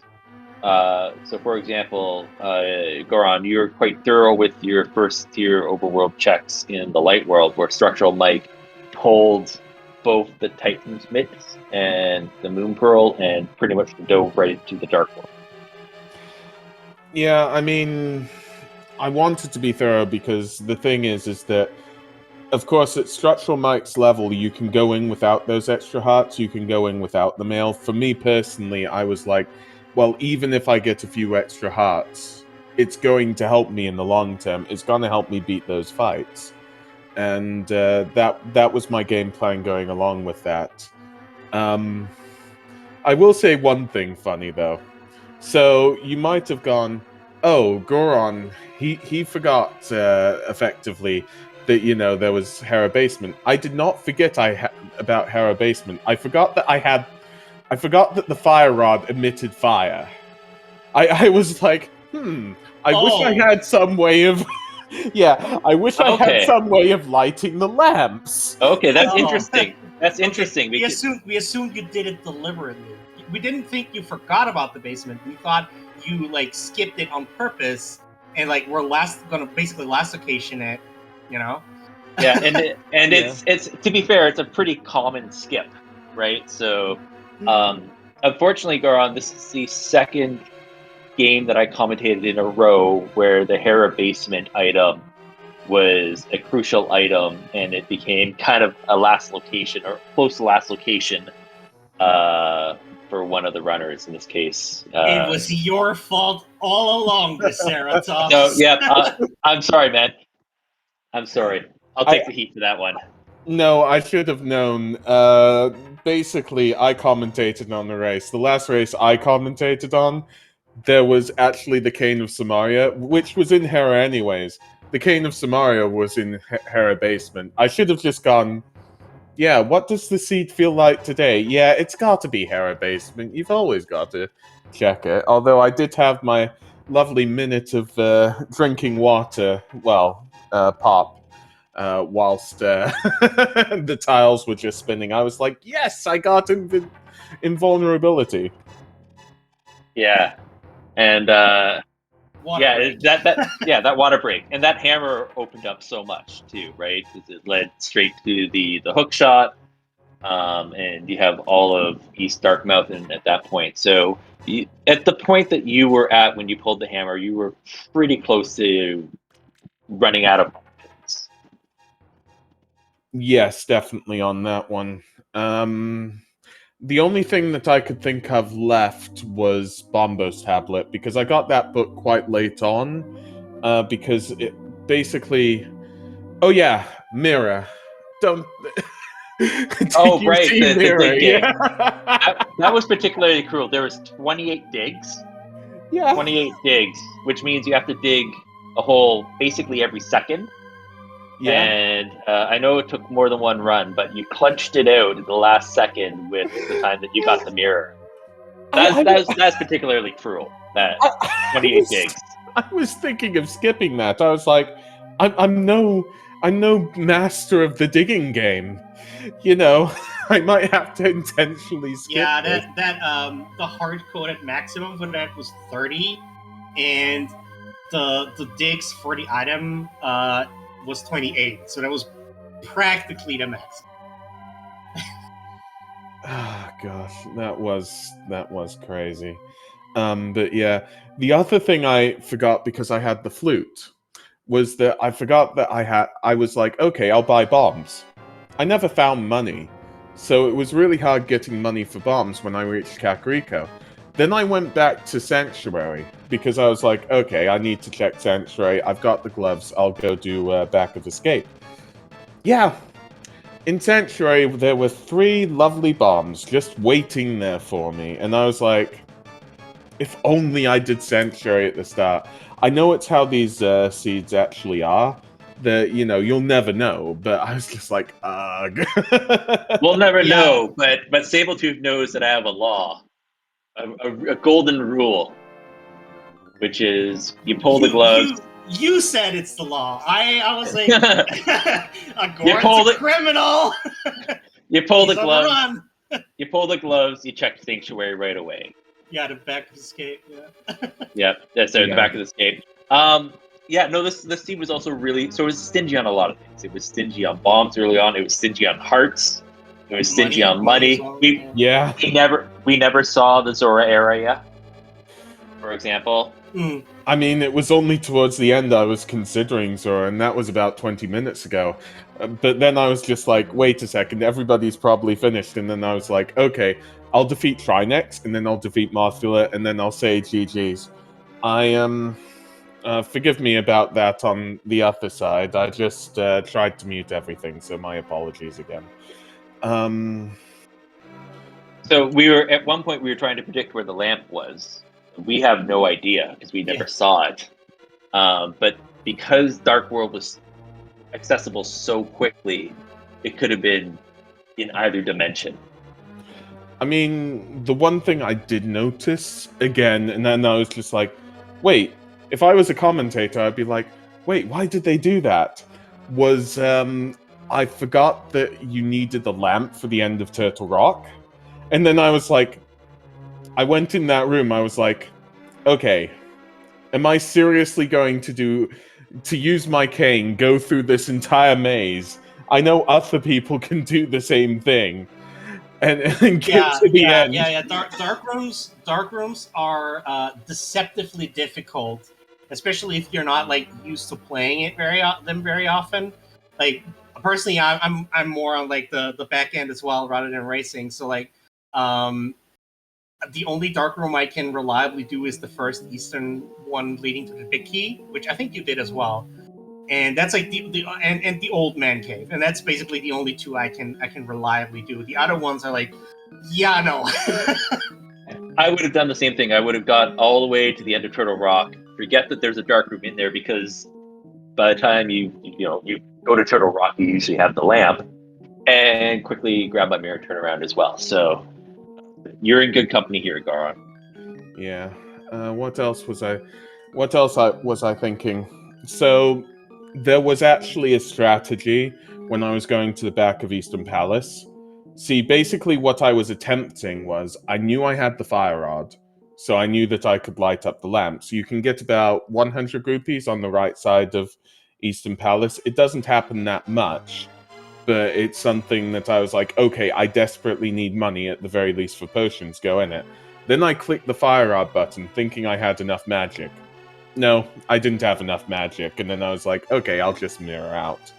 So, for example, Goran, you're quite thorough with your first tier overworld checks in the light world, where Structural Mike pulled both the Titan's Mitts and the Moon Pearl and pretty much dove right into the Dark World. Yeah, I mean, I wanted to be thorough because the thing is that, of course, at Structural Mike's level, you can go in without those extra hearts, you can go in without the mail. For me personally, I was like, well, even if I get a few extra hearts, it's going to help me in the long term. It's going to help me beat those fights. And that was my game plan going along with that. I will say one thing funny, though. So you might have gone, oh, Goron, he forgot effectively that, you know, there was Hera Basement. I did not forget about Hera Basement. I forgot that the fire rod emitted fire. I was like, I wish I had some way of I wish I had some way of lighting the lamps. Okay, that's interesting. That's interesting. We assumed you did it deliberately. We didn't think you forgot about the basement. We thought you like skipped it on purpose and like we're gonna basically last location it, you know? Yeah, and it's to be fair, it's a pretty common skip, right? So unfortunately, Goran, this is the second game that I commentated in a row where the Hera Basement item was a crucial item and it became kind of a last location or close to last location for one of the runners in this case. It was your fault all along, Triceratops. No, yeah, I'm sorry, man. I'm sorry. I'll take the heat for that one. No, I should have known. Basically, I commentated on the race. The last race I commentated on, there was actually the Cane of Samaria, which was in Hera anyways. The Cane of Samaria was in Hera Basement. I should have just gone, yeah, what does the seed feel like today? Yeah, it's got to be Hera Basement. You've always got to check it. Although I did have my lovely minute of drinking water, pop, whilst the tiles were just spinning. I was like, yes, I got invulnerability. Yeah. And that water break. And that hammer opened up so much too, right? Because it led straight to the hook shot. And you have all of East Dark Mountain at that point. So at the point that you were at when you pulled the hammer, you were pretty close to running out of options. Yes, definitely on that one. The only thing that I could think of left was Bombo's Tablet, because I got that book quite late on, because it basically... Oh yeah, Mirror. Don't... Oh, right, the dig. Yeah. that was particularly cruel. There was 28 digs. Yeah. 28 digs, which means you have to dig a hole basically every second. Yeah. And I know it took more than one run, but you clutched it out at the last second with the time that you got the mirror. That's particularly cruel. That 28 digs. I was thinking of skipping that. I was like, I'm no master of the digging game. You know, I might have to intentionally skip. Yeah, the hard coded maximum for that was 30, and the digs for the item was 28, so that was practically the max. Oh gosh, that was crazy. But yeah, the other thing I forgot because I had the flute was that I forgot that I was like, okay, I'll buy bombs. I never found money, so it was really hard getting money for bombs when I reached Kakariko. Then I went back to Sanctuary, because I was like, okay, I need to check Sanctuary, I've got the gloves, I'll go do Back of Escape. Yeah, In Sanctuary, there were 3 lovely bombs just waiting there for me, and I was like, if only I did Sanctuary at the start. I know it's how these seeds actually are. That, you know, you'll never know, but I was just like, ugh. We'll never Yeah. know, but Sabletooth knows that I have a law, a golden rule, which is you pull the gloves. You said it's the law. I was like, You pull Goran's a the- criminal. You pull He's the on gloves. run. You pull the gloves. You check Sanctuary right away. Yeah, the back of escape. Yeah. Yep, that's the Yeah. back of the escape. Yeah, no, this team was also really so it was stingy on a lot of things. It was stingy on bombs early on. It was stingy on hearts. It was stingy on money. as well, yeah. We never saw the Zora area, for example. Mm. I mean, it was only towards the end I was considering Zora, and that was about 20 minutes ago. But then I was just like, wait a second, everybody's probably finished. And then I was like, okay, I'll defeat Trinex, and then I'll defeat Marthula, and then I'll say GG's. Forgive me about that on the other side. I just tried to mute everything, so my apologies again. So at one point we were trying to predict where the lamp was. We have no idea because we never saw it. But because Dark World was accessible so quickly, it could have been in either dimension. I mean, the one thing I did notice again, and then I was just like, wait, if I was a commentator, I'd be like, wait, why did they do that? Was I forgot that you needed the lamp for the end of Turtle Rock. And then I was like, I went in that room, I was like, okay, am I seriously going to use my cane, go through this entire maze? I know other people can do the same thing. And get to the end. Yeah. Dark rooms are deceptively difficult, especially if you're not like used to playing it very often. Like personally, I'm more on like the back end as well rather than racing. So like, the only dark room I can reliably do is the first eastern one leading to the big key, which I think you did as well. And that's like and the old man cave, and that's basically the only 2 I can reliably do. The other ones are like, yeah, no. I would have done the same thing. I would have got all the way to the end of Turtle Rock. Forget that there's a dark room in there because by the time you go to Turtle Rock, you usually have the lamp, and quickly grab my mirror, turn around as well. So you're in good company here, Garon. Yeah. What else was I thinking? So there was actually a strategy when I was going to the back of Eastern Palace. See, basically what I was attempting was, I knew I had the fire rod, so I knew that I could light up the lamps. You can get about 100 rupees on the right side of Eastern Palace. It doesn't happen that much, but it's something that I was like, okay, I desperately need money at the very least for potions, go in it. Then I clicked the fire rod button, thinking I had enough magic. No, I didn't have enough magic, and then I was like, okay, I'll just mirror out.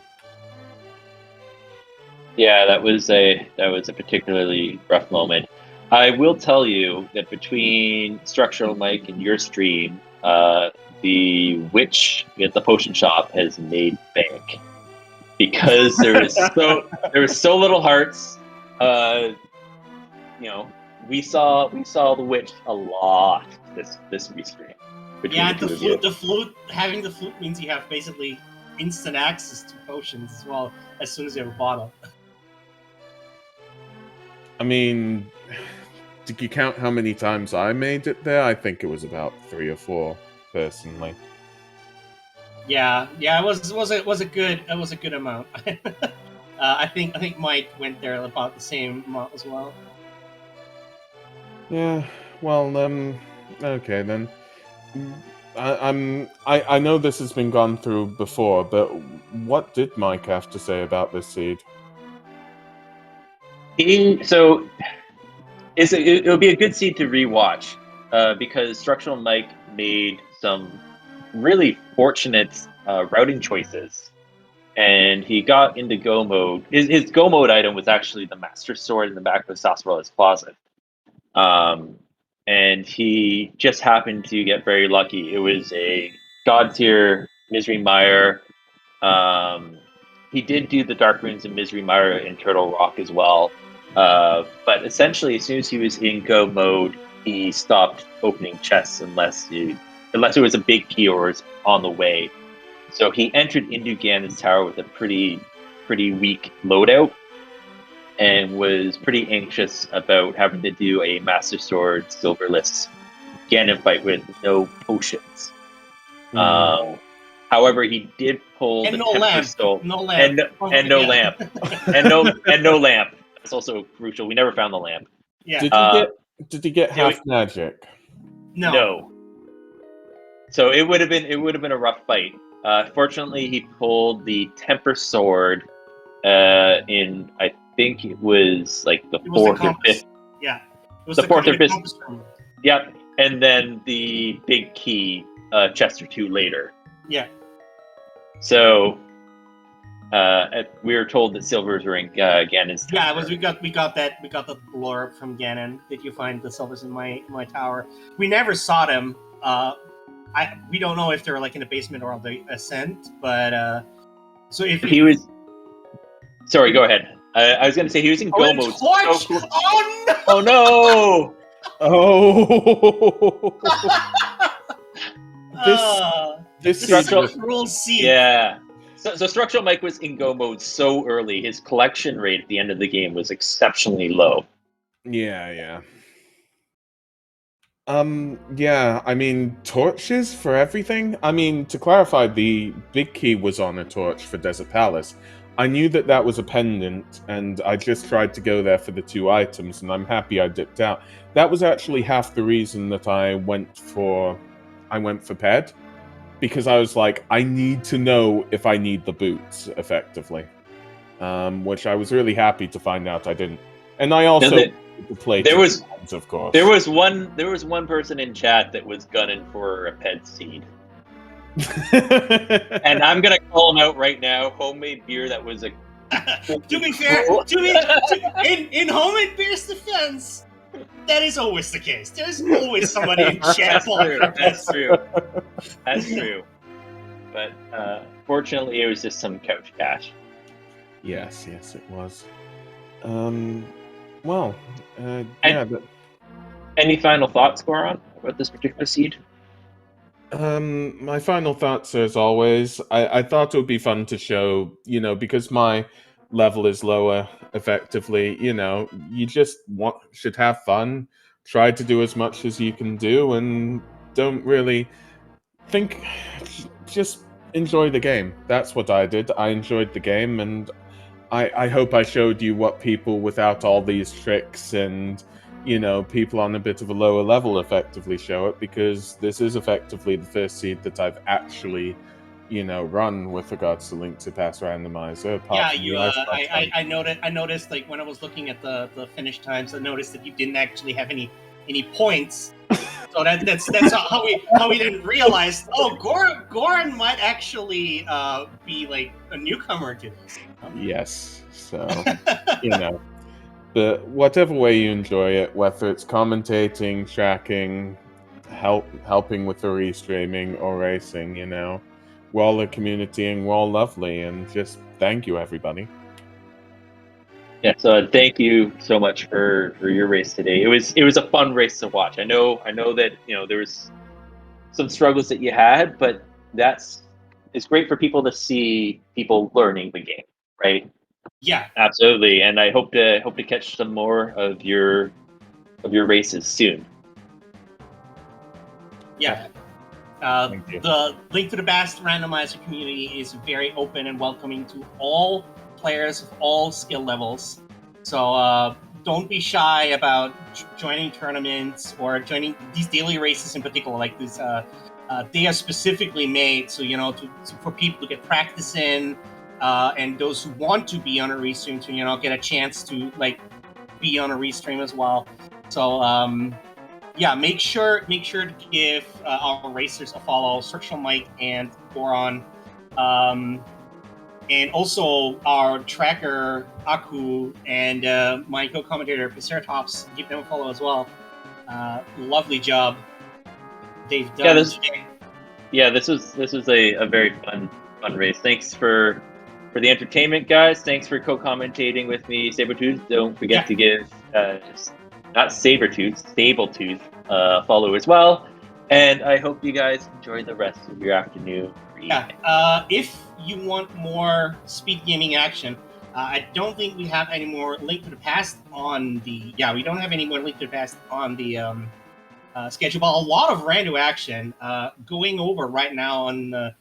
Yeah, that was a particularly rough moment. I will tell you that between Structural Mike and your stream, the witch at the potion shop has made bank because there was so little hearts. We saw the witch a lot this restream. Yeah, the flute having the flute means you have basically instant access to potions as well as soon as you have a bottle. I mean, did you count how many times I made it there? I think it was about 3 or 4, personally. Yeah, it was a good amount. I think Mike went there about the same amount as well. Yeah, well, okay then. I know this has been gone through before, but what did Mike have to say about this seed? So it would be a good seed to rewatch because Structural Mike made some really fortunate routing choices, and he got into go mode. His go mode item was actually the Master Sword in the back of the Sarsaparillas closet, and he just happened to get very lucky. It was a God tier Misery Mire he did do the Dark Runes and Misery Mire in Turtle Rock as well. But essentially, as soon as he was in go mode, he stopped opening chests unless it was a big key or was on the way. So he entered into Ganon's tower with a pretty weak loadout, and was pretty anxious about having to do a Master Sword Silverless Ganon fight with no potions. However, he did pull And the no Templar lamp. Soul No lamp. and no lamp and no lamp. That's also crucial. We never found the lamp. Yeah. Did he get half magic? No. So it would have been a rough fight. Fortunately, he pulled the Temper Sword in, I think it was like the fourth or fifth. Yeah, it was the fourth or fifth. Yep, and then the big key, chest or two later. Yeah. So we were told that silvers were in Ganon's tower. Yeah, we got the lore from Ganon. Did you find the silvers in my tower? We never saw them. We don't know if they were like in the basement or on the ascent, but so if he was. Sorry, go ahead. I was going to say he was in go mode. Torch! So cool. Oh no! Oh no! This is a cruel scene. Yeah. So Structural Mike was in go mode so early. His collection rate at the end of the game was exceptionally low. Yeah. Yeah, I mean, torches for everything? I mean, to clarify, the big key was on a torch for Desert Palace. I knew that was a pendant, and I just tried to go there for the 2 items, and I'm happy I dipped out. That was actually half the reason that I went for Ped, because I was like, I need to know if I need the boots, effectively. Which I was really happy to find out I didn't. And I also... There was one person in chat that was gunning for a Ped seed. And I'm gonna call him out right now. Homemade beer that was a. To be fair, in Homemade Beer's defense, that is always the case. There's always somebody in chat. That's true. But fortunately, it was just some couch cash. Yes, it was. Any final thoughts, Goron, about this particular seed? My final thoughts, as always, I thought it would be fun to show, because my level is lower, effectively, you just should have fun, try to do as much as you can do, and don't really think, just enjoy the game. That's what I did. I enjoyed the game, and I hope I showed you what people without all these tricks and, people on a bit of a lower level effectively show it, because this is effectively the first seed that I've actually, run with regards to Link to Pass Randomizer. Yeah, I noticed, like, when I was looking at the finish times, I noticed that you didn't actually have any points. So that's how we didn't realize. Oh, Goran might actually be like a newcomer to this. Yes, so but whatever way you enjoy it, whether it's commentating, tracking, helping with the restreaming, or racing, we're all a community and we're all lovely, and just thank you, everybody. Yeah, so thank you so much for your race today. It was a fun race to watch. I know that there was some struggles that you had, but it's great for people to see people learning the game, right? Yeah, absolutely. And I hope to catch some more of your races soon. Yeah. The Link to the Past Randomizer community is very open and welcoming to all players of all skill levels. So don't be shy about joining tournaments or joining these daily races in particular. Like this, they are specifically made so for people to get practice in, and those who want to be on a restream to get a chance to be on a restream as well. So yeah, make sure to give our racers a follow, Structural Mike and Goron. And also our tracker, Aku, and my co-commentator, Piceratops, give them a follow as well. Lovely job they've done. This was a very fun race. Thanks for For the entertainment, guys, thanks for co-commentating with me, Sabretooth. Don't forget to give, not Sabretooth, Sabletooth, follow as well. And I hope you guys enjoy the rest of your afternoon or evening. If you want more speed gaming action, I don't think we have any more Link to the Past on the... Yeah, we don't have any more Link to the Past on the schedule, but a lot of rando action going over right now on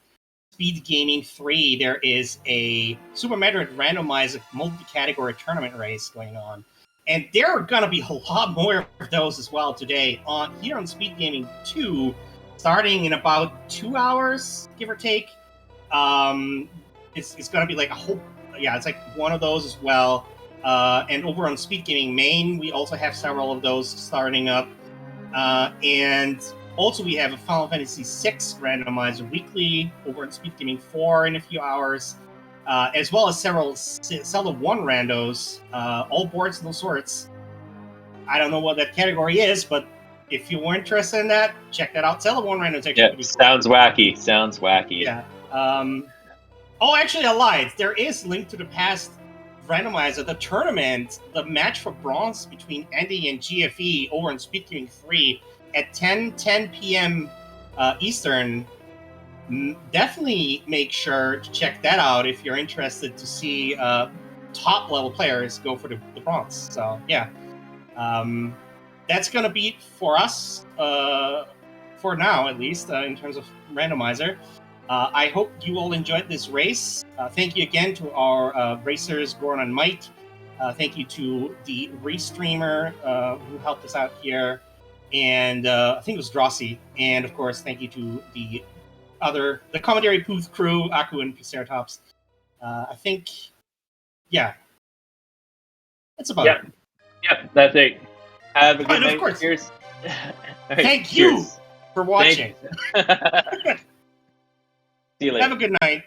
Speed Gaming 3. There is a Super Metroid Randomizer multi-category tournament race going on. And there are going to be a lot more of those as well today here on Speed Gaming 2, starting in about 2 hours, give or take. It's going to be like a whole... Yeah, it's like one of those as well. And over on Speed Gaming Main, we also have several of those starting up. And also we have a Final Fantasy VI Randomizer weekly over on Speed Gaming 4 in a few hours, as well as several Zelda 1 randos, all boards and all sorts. I don't know what that category is, but if you're interested in that, check that out. Zelda 1 rando is actually pretty cool. Sounds wacky. Sounds wacky. Yeah. Oh, actually, I lied. There is Link to the Past Randomizer, the tournament, the match for bronze between Andy and GFE over on Speed Gaming 3 at 10 p.m. Eastern. Definitely make sure to check that out if you're interested to see top level players go for the bronze. So yeah, that's gonna be it for us for now, at least in terms of randomizer. I hope you all enjoyed this race. Thank you again to our racers, Goran and Mike. Thank you to the restreamer who helped us out here, and I think it was Drossi. And of course, thank you to the commentary booth crew, Aku and Piceratops. I think, yeah, that's about it. Yep, that's it. Have a good night. Of course. Cheers. Thank you for watching. See you later. Have a good night.